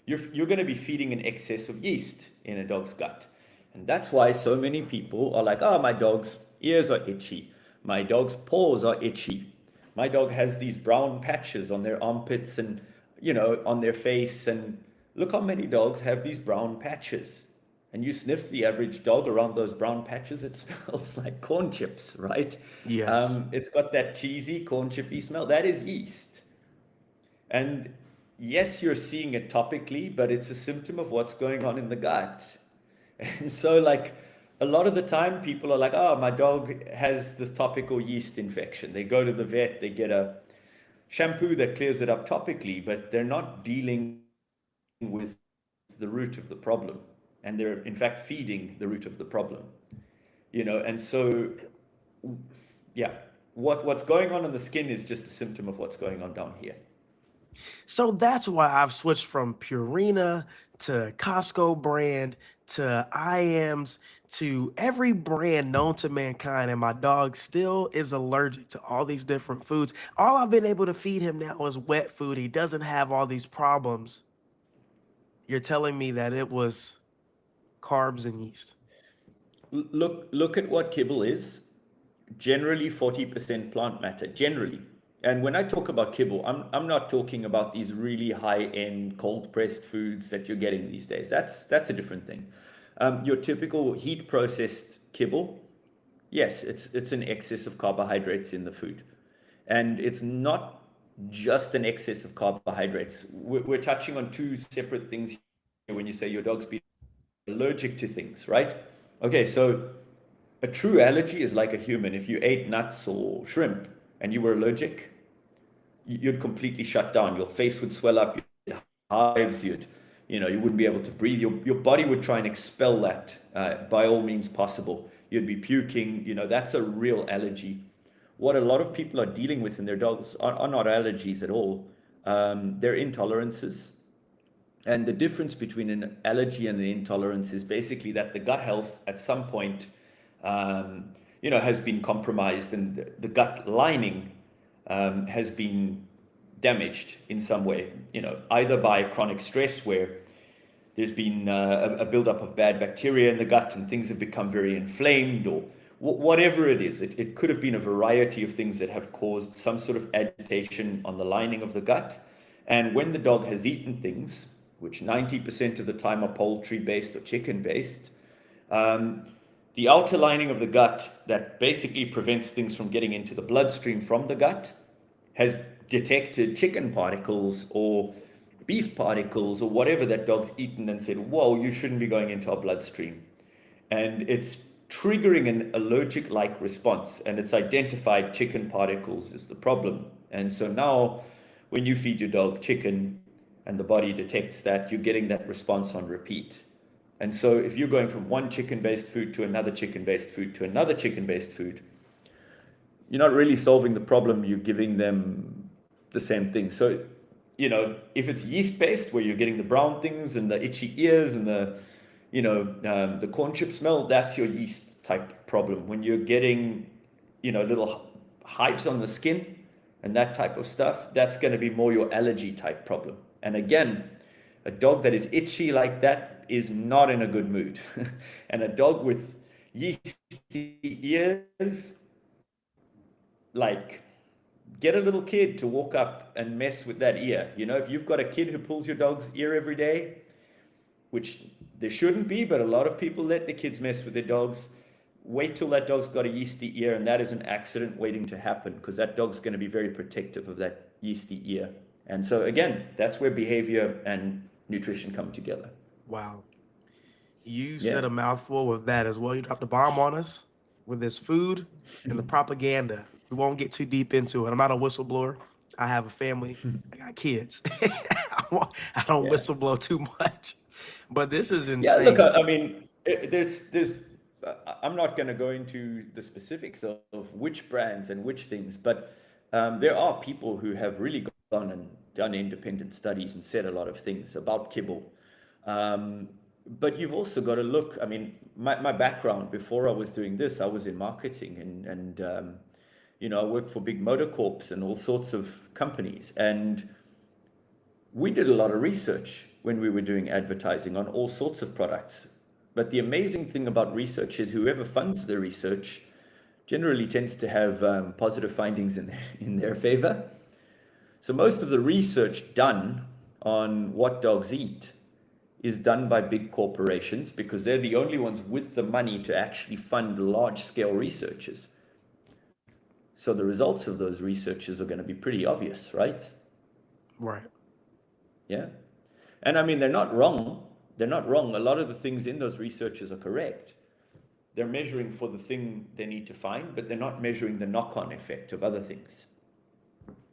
you're going to be feeding an excess of yeast in a dog's gut. And that's why so many people are like, oh, my dog's ears are itchy. My dog's paws are itchy. My dog has these brown patches on their armpits and, you know, on their face. And look how many dogs have these brown patches. And you sniff the average dog around those brown patches, it smells like corn chips, right? Yes. It's got that cheesy corn chippy smell. That is yeast. And yes, you're seeing it topically, but it's a symptom of what's going on in the gut. And so, like, a lot of the time, people are like, oh, my dog has this topical yeast infection. They go to the vet, they get a shampoo that clears it up topically, but they're not dealing with the root of the problem. And they're, in fact, feeding the root of the problem. And so, yeah, what's going on in the skin is just a symptom of what's going on down here. So that's why I've switched from Purina to Costco brand to IAMS to every brand known to mankind, and my dog still is allergic to all these different foods. All I've been able to feed him now is wet food. He doesn't have all these problems. You're telling me that it was carbs and yeast. Look at what kibble is. Generally 40% plant matter, generally. And when I talk about kibble, I'm not talking about these really high-end cold pressed foods that you're getting these days. That's a different thing. Your typical heat processed kibble, yes, it's an excess of carbohydrates in the food. And it's not just an excess of carbohydrates. We're touching on two separate things here when you say your dog's been allergic to things, right? Okay, so a true allergy is like a human. If you ate nuts or shrimp and you were allergic, you'd completely shut down. Your face would swell up, you'd hives, you wouldn't be able to breathe. Your body would try and expel that by all means possible. You'd be puking. That's a real allergy. What a lot of people are dealing with in their dogs are not allergies at all. They're intolerances. And the difference between an allergy and an intolerance is basically that the gut health at some point has been compromised, and the gut lining has been damaged in some way, either by chronic stress where there's been a buildup of bad bacteria in the gut and things have become very inflamed, or whatever it is. It could have been a variety of things that have caused some sort of agitation on the lining of the gut. And when the dog has eaten things, which 90% of the time are poultry-based or chicken-based, the outer lining of the gut that basically prevents things from getting into the bloodstream from the gut has detected chicken particles or beef particles or whatever that dog's eaten and said, whoa, you shouldn't be going into our bloodstream. And it's triggering an allergic-like response, and it's identified chicken particles as the problem. And so now when you feed your dog chicken and the body detects that, you're getting that response on repeat. And so if you're going from one chicken-based food to another chicken-based food to another chicken-based food, you're not really solving the problem. You're giving them the same thing. So, if it's yeast-based, where you're getting the brown things and the itchy ears and the corn chip smell, that's your yeast type problem. When you're getting, little hives on the skin and that type of stuff, that's going to be more your allergy type problem. And again, a dog that is itchy like that is not in a good mood. And a dog with yeasty ears, like, get a little kid to walk up and mess with that ear. If you've got a kid who pulls your dog's ear every day, which there shouldn't be, but a lot of people let the kids mess with their dogs, wait till that dog's got a yeasty ear, and that is an accident waiting to happen, because that dog's going to be very protective of that yeasty ear. And so again, that's where behavior and nutrition come together. Wow. You said a mouthful with that as well. You dropped a bomb on us with this food and the propaganda. We won't get too deep into it. I'm not a whistleblower. I have a family. I got kids. I don't whistleblow too much. But this is insane. Yeah, look, I mean, I'm not going to go into the specifics of which brands and which things, but there are people who have really gone and done independent studies and said a lot of things about kibble. But you've also got to look, I mean, my background before I was doing this, I was in marketing and I worked for big motor corps and all sorts of companies. And we did a lot of research when we were doing advertising on all sorts of products. But the amazing thing about research is whoever funds the research generally tends to have positive findings in their favor. So most of the research done on what dogs eat is done by big corporations, because they're the only ones with the money to actually fund large-scale researches. So the results of those researches are going to be pretty obvious, right? Right. Yeah. And I mean, they're not wrong. They're not wrong. A lot of the things in those researches are correct. They're measuring for the thing they need to find, but they're not measuring the knock-on effect of other things.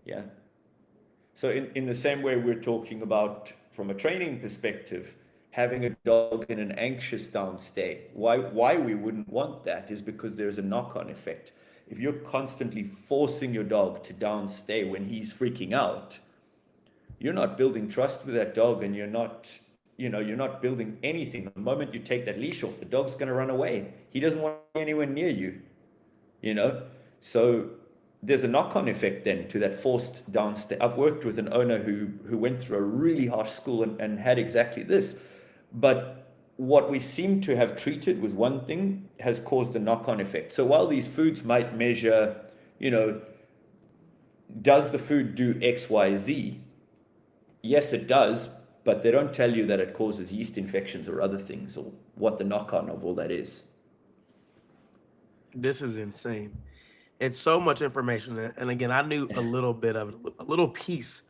Yeah. So in the same way we're talking about from a training perspective, having a dog in an anxious down stay. Why we wouldn't want that is because there's a knock-on effect. If you're constantly forcing your dog to down stay when he's freaking out, you're not building trust with that dog, and you're not building anything. The moment you take that leash off, the dog's going to run away. He doesn't want anyone near you, you know? So there's a knock-on effect then to that forced downstay. I've worked with an owner who went through a really harsh school and had exactly this. But what we seem to have treated with one thing has caused a knock-on effect. So while these foods might measure, does the food do X, Y, Z? Yes, it does, but they don't tell you that it causes yeast infections or other things, or what the knock-on of all that is. This is insane. It's so much information. And again, I knew a little bit of it, a little piece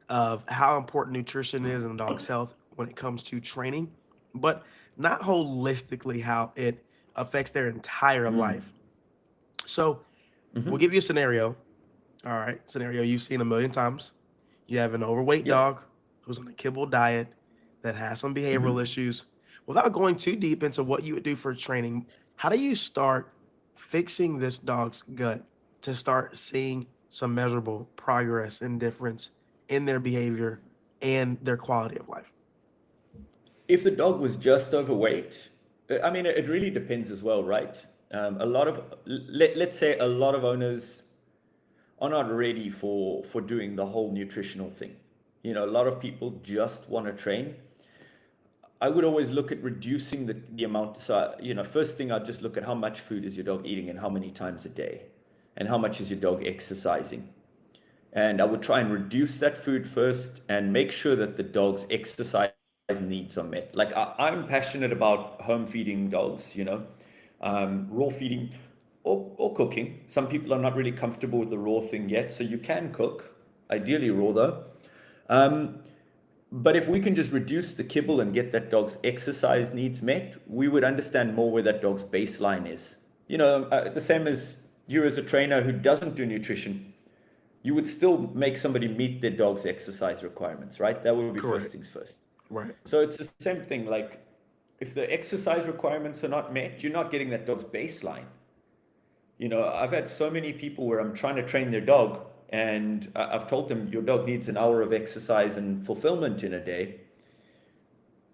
of how important nutrition is in a dog's health when it comes to training, but not holistically how it affects their entire life. So we'll give you a scenario. All right. Scenario you've seen a million times. You have an overweight Yeah. dog who's on a kibble diet that has some behavioral issues. Without going too deep into what you would do for training, how do you start fixing this dog's gut to start seeing some measurable progress and difference in their behavior and their quality of life? If the dog was just overweight, I mean, it really depends as well, right? Let's say a lot of owners are not ready for doing the whole nutritional thing. A lot of people just want to train. I would always look at reducing the amount. So, first thing, I'd just look at how much food is your dog eating and how many times a day, and how much is your dog exercising. And I would try and reduce that food first and make sure that the dog's exercise needs are met. Like I'm passionate about home feeding dogs, raw feeding or cooking. Some people are not really comfortable with the raw thing yet, so you can cook, ideally raw though. But if we can just reduce the kibble and get that dog's exercise needs met, we would understand more where that dog's baseline is. The same as you as a trainer who doesn't do nutrition, you would still make somebody meet their dog's exercise requirements, right? That would be Correct. first things first. Right. So it's the same thing. Like if the exercise requirements are not met, you're not getting that dog's baseline. I've had so many people where I'm trying to train their dog, and I've told them your dog needs an hour of exercise and fulfillment in a day.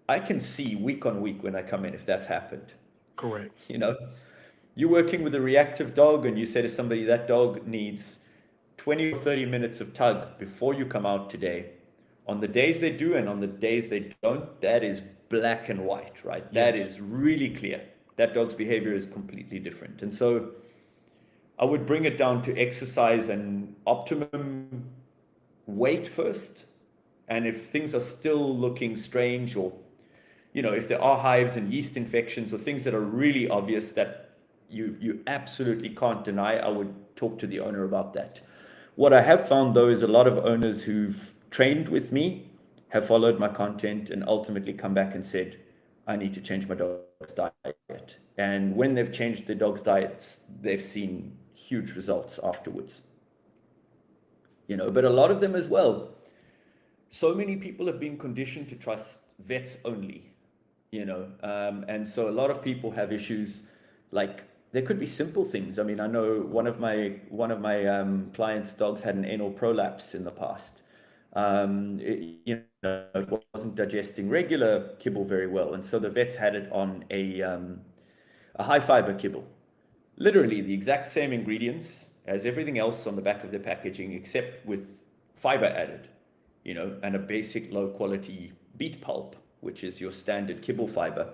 I can see week on week when I come in if that's happened. Correct. You're working with a reactive dog and you say to somebody that dog needs 20 or 30 minutes of tug before you come out today. On the days they do and on the days they don't, that is black and white, right? Yes. That is really clear. That dog's behavior is completely different. And so I would bring it down to exercise and optimum weight first. And if things are still looking strange, or, if there are hives and yeast infections or things that are really obvious that you absolutely can't deny, I would talk to the owner about that. What I have found though is a lot of owners who've trained with me have followed my content and ultimately come back and said, I need to change my dog's diet. And when they've changed their dog's diets, they've seen huge results afterwards. But a lot of them as well. So many people have been conditioned to trust vets only, and so a lot of people have issues. Like there could be simple things. I mean, I know one of my clients' dogs had an anal prolapse in the past. It wasn't digesting regular kibble very well, and so the vets had it on a high fiber kibble. Literally the exact same ingredients as everything else on the back of the packaging, except with fiber added, and a basic low quality beet pulp, which is your standard kibble fiber.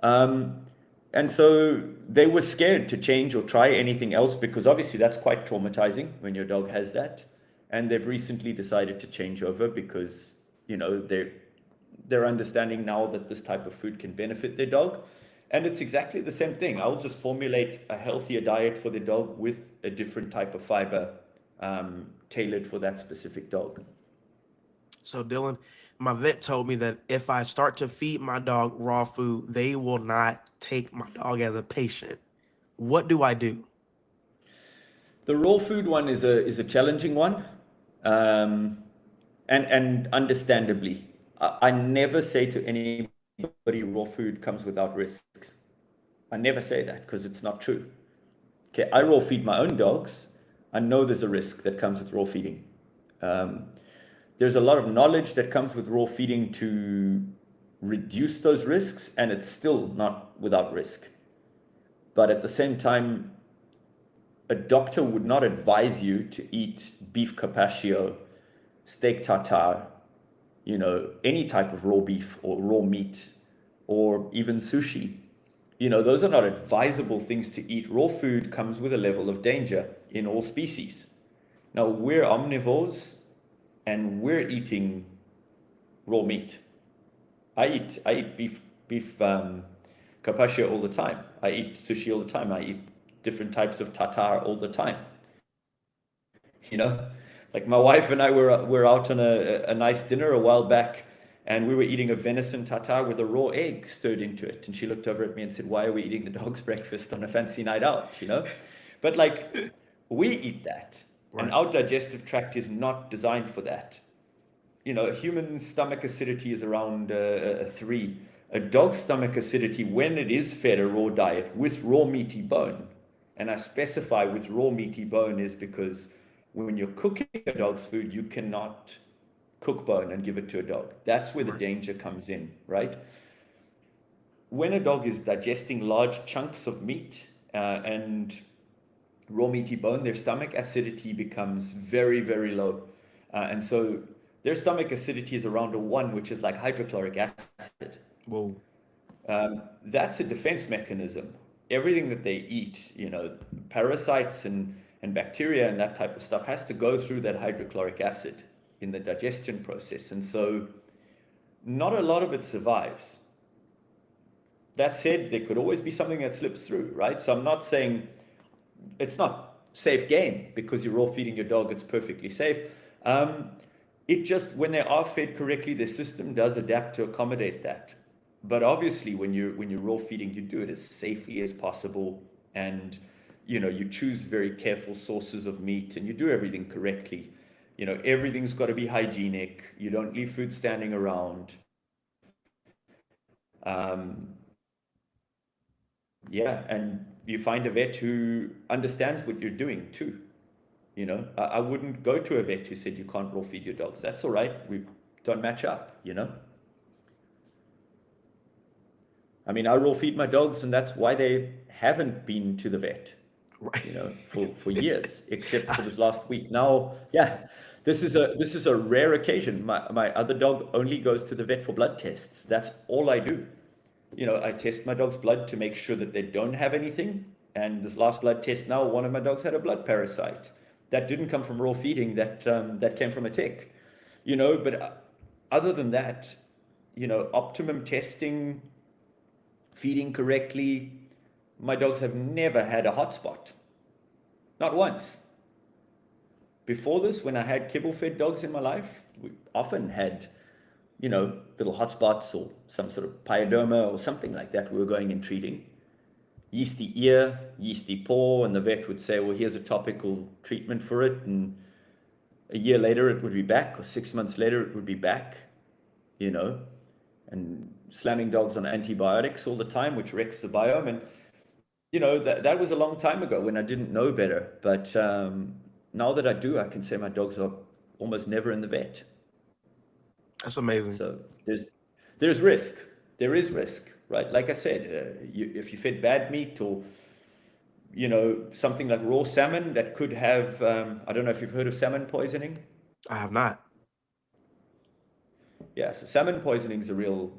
And so they were scared to change or try anything else because obviously that's quite traumatizing when your dog has that. And they've recently decided to change over because, they're understanding now that this type of food can benefit their dog. And it's exactly the same thing. I'll just formulate a healthier diet for the dog with a different type of fiber tailored for that specific dog. So, Dylan, my vet told me that if I start to feed my dog raw food, they will not take my dog as a patient. What do I do? The raw food one is a challenging one, um, and understandably, I never say to anybody raw food comes without risks. I never say that because it's not true. Okay, I raw feed my own dogs. I know there's a risk that comes with raw feeding. Um, there's a lot of knowledge that comes with raw feeding to reduce those risks, and it's still not without risk. But at the same time, a doctor would not advise you to eat beef carpaccio, steak tartare, any type of raw beef or raw meat, or even sushi. Those are not advisable things to eat. Raw food comes with a level of danger in all species. Now, we're omnivores and we're eating raw meat. I eat beef carpaccio all the time. I eat sushi all the time. I eat different types of tartare all the time. You know, like my wife and I were out on a nice dinner a while back, and we were eating a venison tartare with a raw egg stirred into it. And she looked over at me and said, "Why are we eating the dog's breakfast on a fancy night out?" But like, we eat that, and Right. our digestive tract is not designed for that. A human stomach acidity is around a 3. A dog's stomach acidity, when it is fed a raw diet with raw meaty bone, and I specify with raw meaty bone is because when you're cooking a dog's food, you cannot cook bone and give it to a dog. That's where the Right. danger comes in, right? When a dog is digesting large chunks of meat and raw meaty bone, their stomach acidity becomes very, very low. And so their stomach acidity is around a 1, which is like hydrochloric acid. Whoa. That's a defense mechanism. Everything that they eat, parasites and bacteria and that type of stuff has to go through that hydrochloric acid in the digestion process. And so not a lot of it survives. That said, there could always be something that slips through, right? So I'm not saying it's not safe game because you're raw feeding your dog, it's perfectly safe. It just, when they are fed correctly, their system does adapt to accommodate that. But obviously, when you're raw feeding, you do it as safely as possible, and you choose very careful sources of meat, and you do everything correctly. Everything's got to be hygienic. You don't leave food standing around. Um, yeah, and you find a vet who understands what you're doing too. I wouldn't go to a vet who said you can't raw feed your dogs. That's all right. We don't match up. I mean, I raw feed my dogs, and that's why they haven't been to the vet, Right. for years, except for this last week. Now, yeah, this is a rare occasion. My other dog only goes to the vet for blood tests. That's all I do. I test my dog's blood to make sure that they don't have anything. And this last blood test now, one of my dogs had a blood parasite. That didn't come from raw feeding. That came from a tick. But other than that, optimum testing, feeding correctly. My dogs have never had a hotspot. Not once. Before this, when I had kibble-fed dogs in my life, we often had, little hotspots or some sort of pyoderma or something like that we were going and treating. Yeasty ear, yeasty paw, and the vet would say, well, here's a topical treatment for it. And a year later, it would be back, or 6 months later, it would be back, and slamming dogs on antibiotics all the time, which wrecks the biome. And that was a long time ago when I didn't know better. But now that I do, I can say my dogs are almost never in the vet. That's amazing. So there's risk. There is risk, right? Like I said, if you fed bad meat or something like raw salmon that could have, I don't know if you've heard of salmon poisoning. I have not. Yeah, so salmon poisoning is a real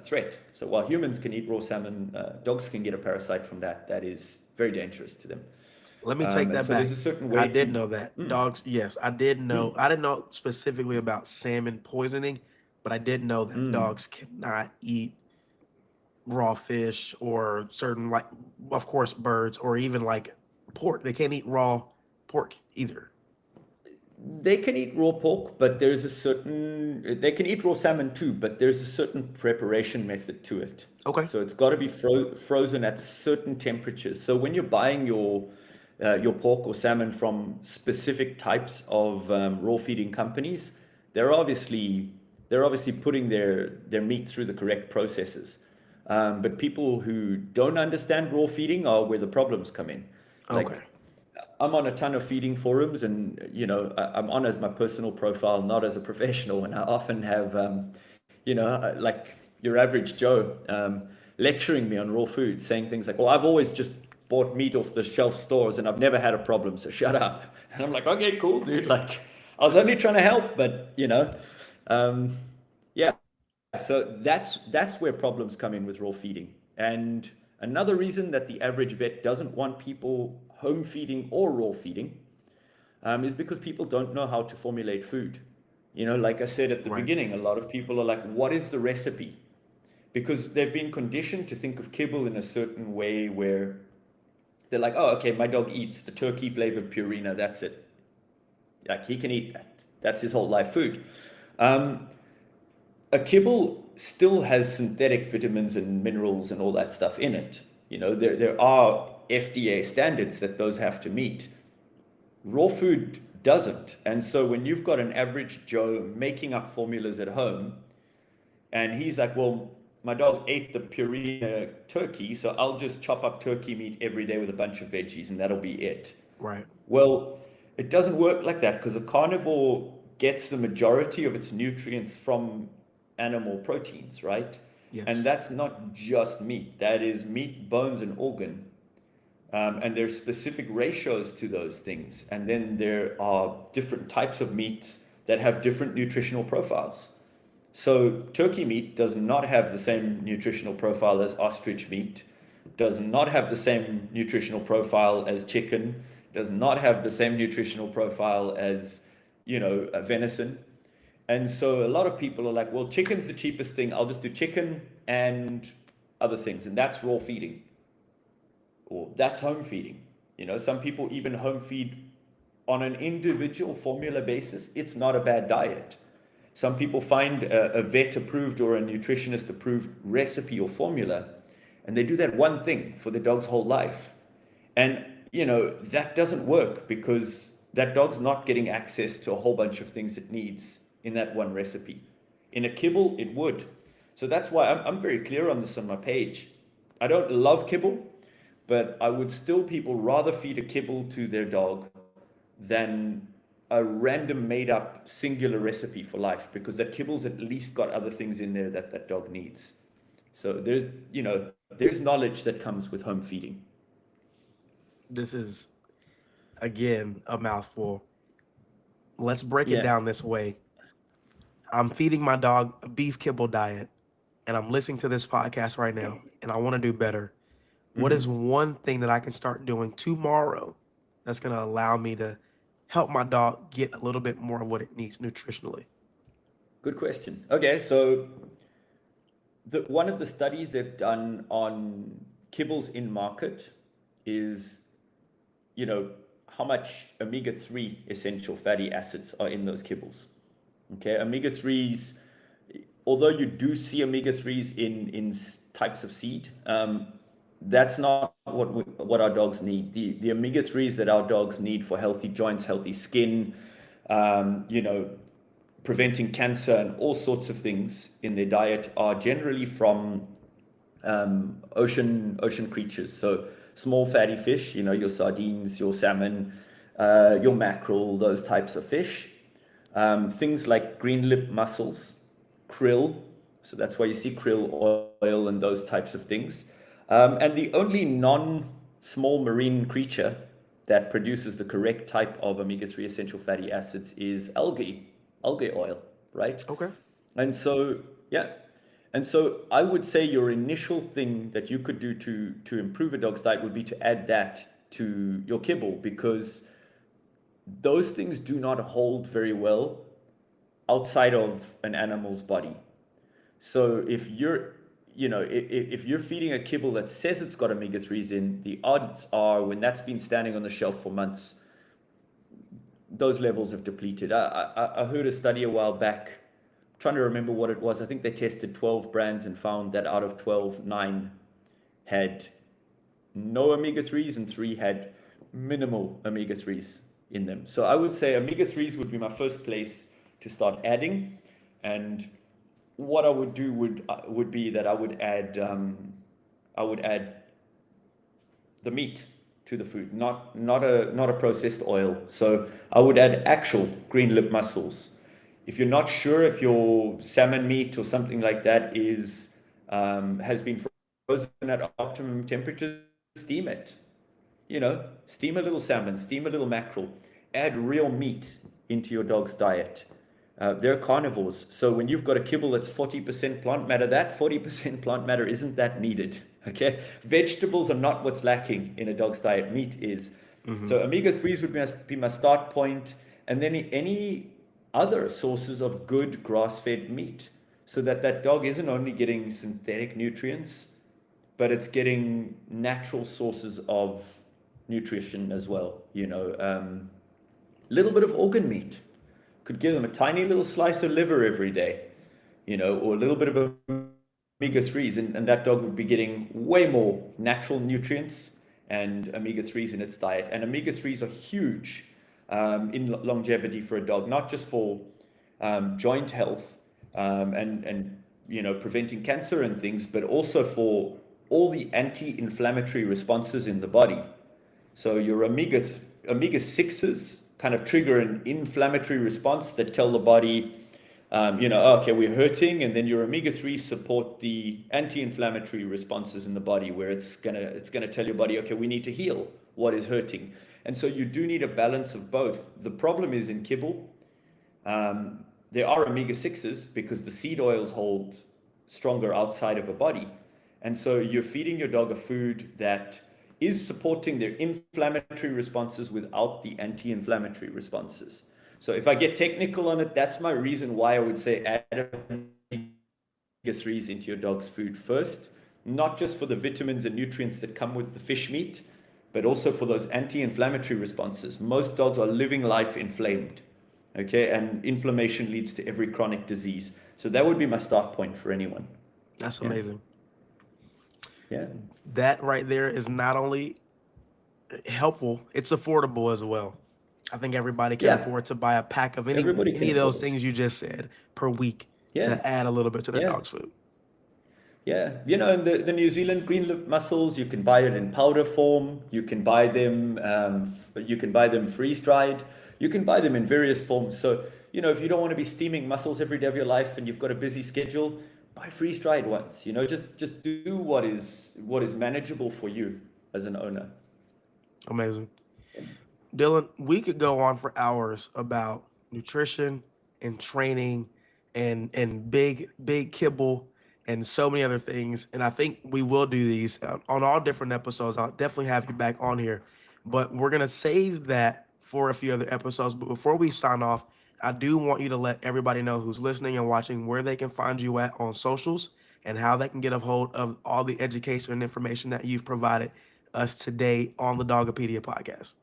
threat. So while humans can eat raw salmon, dogs can get a parasite from that. That is very dangerous to them. Let me take And that so there's back. a certain I way did to. know that. Mm, Dogs, yes, I did know. mm, I didn't know specifically about salmon poisoning, but I did know that mm. dogs cannot eat raw fish or certain, like, of course, birds or even like pork. They can't eat raw pork either. They can eat raw pork, but there's a certain, they can eat raw salmon too, but there's a certain preparation method to it. Okay. So it's got to be frozen at certain temperatures. So when you're buying your pork or salmon from specific types of raw feeding companies, they're obviously they're obviously putting their meat through the correct processes. But people who don't understand raw feeding are where the problems come in. Okay. Like I'm on a ton of feeding forums, and I'm on as my personal profile, not as a professional. And I often have, like your average Joe, lecturing me on raw food, saying things like, "Well, I've always just bought meat off the shelf stores, and I've never had a problem. So shut up." And I'm like, "Okay, cool, dude. Like, I was only trying to help, but um, yeah." So that's where problems come in with raw feeding. And another reason that the average vet doesn't want people home feeding or raw feeding is because people don't know how to formulate food. Like I said at the Right. beginning, a lot of people are like, what is the recipe? Because they've been conditioned to think of kibble in a certain way where they're like, oh, okay, my dog eats the turkey flavored Purina, that's it. Like he can eat that. That's his whole life food. Um, a kibble still has synthetic vitamins and minerals and all that stuff in it. There are FDA standards that those have to meet. Raw food doesn't. And so when you've got an average Joe making up formulas at home, and he's like, well, my dog ate the Purina turkey, so I'll just chop up turkey meat every day with a bunch of veggies, and that'll be it. Right. Well, it doesn't work like that because a carnivore gets the majority of its nutrients from animal proteins, right? And Yes. that's not just meat, that is meat, bones, and organ. And there's specific ratios to those things. And then there are different types of meats that have different nutritional profiles. So turkey meat does not have the same nutritional profile as ostrich meat, does not have the same nutritional profile as chicken, does not have the same nutritional profile as, venison. And so a lot of people are like, well, chicken's the cheapest thing. I'll just do chicken and other things. And that's raw feeding or that's home feeding. Some people even home feed on an individual formula basis. It's not a bad diet. Some people find a vet approved or a nutritionist approved recipe or formula, and they do that one thing for the dog's whole life. And, that doesn't work because that dog's not getting access to a whole bunch of things it needs in that one recipe. In a kibble, it would. So that's why I'm very clear on this on my page. I don't love kibble, but I would still people rather feed a kibble to their dog than a random made up singular recipe for life because that kibble's at least got other things in there that that dog needs. So there's knowledge that comes with home feeding. This is, again, a mouthful. Let's break it Yeah. down this way. I'm feeding my dog a beef kibble diet, and I'm listening to this podcast right now, and I want to do better. What is one thing that I can start doing tomorrow that's going to allow me to help my dog get a little bit more of what it needs nutritionally? Good question. Okay, so one of the studies they've done on kibbles in market is, how much omega-3 essential fatty acids are in those kibbles. Okay, omega-3s, although you do see omega-3s in types of seed, that's not what our dogs need. The omega-3s that our dogs need for healthy joints, healthy skin, preventing cancer and all sorts of things in their diet are generally from ocean creatures. So small fatty fish, your sardines, your salmon, your mackerel, those types of fish. Things like green lip mussels, krill. So that's why you see krill oil and those types of things. And the only non-small marine creature that produces the correct type of omega-3 essential fatty acids is algae oil, right? Okay. And so, yeah. And so I would say your initial thing that you could do to improve a dog's diet would be to add that to your kibble because those things do not hold very well outside of an animal's body. So if you're feeding a kibble that says it's got omega-3s in, the odds are when that's been standing on the shelf for months, those levels have depleted. I heard a study a while back, trying to remember what it was. I think they tested 12 brands and found that out of 12, 9 had no omega-3s and 3 had minimal omega-3s in them. So I would say omega-3s would be my first place to start adding. And what I would do would be that I would add the meat to the food, not a processed oil. So I would add actual green lip mussels. If you're not sure if your salmon meat or something like that is has been frozen at optimum temperatures, steam it. Steam a little salmon, steam a little mackerel. Add real meat into your dog's diet. They're carnivores, so when you've got a kibble that's 40% plant matter, that 40% plant matter isn't that needed. Okay, vegetables are not what's lacking in a dog's diet. Meat is. So omega-3s would be my start point, and then any other sources of good grass-fed meat, so that dog isn't only getting synthetic nutrients, but it's getting natural sources of nutrition as well. Little bit of organ meat. Could give them a tiny little slice of liver every day, or a little bit of omega-3s, and that dog would be getting way more natural nutrients and omega-3s in its diet. And omega-3s are huge in longevity for a dog, not just for joint health and preventing cancer and things, but also for all the anti-inflammatory responses in the body. So your omega-6s kind of trigger an inflammatory response that tell the body, okay, we're hurting, and then your omega-3s support the anti-inflammatory responses in the body, where it's gonna tell your body, okay, we need to heal what is hurting. And so you do need a balance of both. The problem is in kibble, there are omega-6s because the seed oils hold stronger outside of a body. And so you're feeding your dog a food that is supporting their inflammatory responses without the anti-inflammatory responses. So if I get technical on it, that's my reason why I would say add omega-3s into your dog's food first, not just for the vitamins and nutrients that come with the fish meat, but also for those anti-inflammatory responses. Most dogs are living life inflamed, okay? And inflammation leads to every chronic disease. So that would be my start point for anyone. That's amazing. Yeah. That right there is not only helpful, it's affordable as well. I think everybody can afford to buy a pack of any of those things you just said per week to add a little bit to their dog's food. Yeah, and the New Zealand green lip mussels, you can buy it in powder form. You can buy them freeze dried. You can buy them in various forms. So, if you don't want to be steaming mussels every day of your life and you've got a busy schedule, buy freeze dried ones. Just do what is manageable for you as an owner. Amazing. Dylan, we could go on for hours about nutrition and training and big kibble and so many other things. And I think we will do these on all different episodes. I'll definitely have you back on here, but we're going to save that for a few other episodes. But before we sign off, I do want you to let everybody know who's listening and watching where they can find you at on socials and how they can get a hold of all the education and information that you've provided us today on the Dogopedia podcast.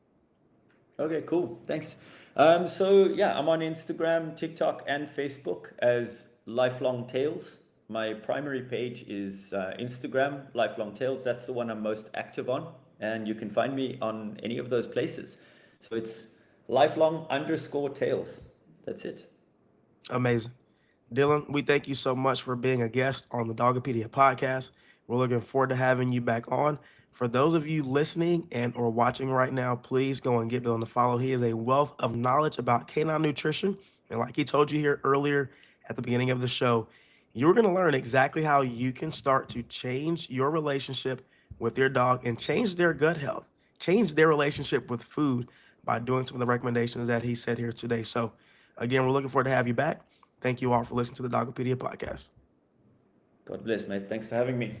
Okay, cool. Thanks. So yeah, I'm on Instagram, TikTok, and Facebook as Lifelong Tales. My primary page is Instagram, Lifelong Tales. That's the one I'm most active on. And you can find me on any of those places. So it's lifelong_tales. That's it. Amazing. Dylan, we thank you so much for being a guest on the Dogopedia podcast. We're looking forward to having you back on. For those of you listening and or watching right now, please go and get Dylan to follow. He is a wealth of knowledge about canine nutrition. And like he told you here earlier at the beginning of the show, you're going to learn exactly how you can start to change your relationship with your dog and change their gut health, change their relationship with food by doing some of the recommendations that he said here today. So again, we're looking forward to have you back. Thank you all for listening to the Dogopedia podcast. God bless, mate. Thanks for having me.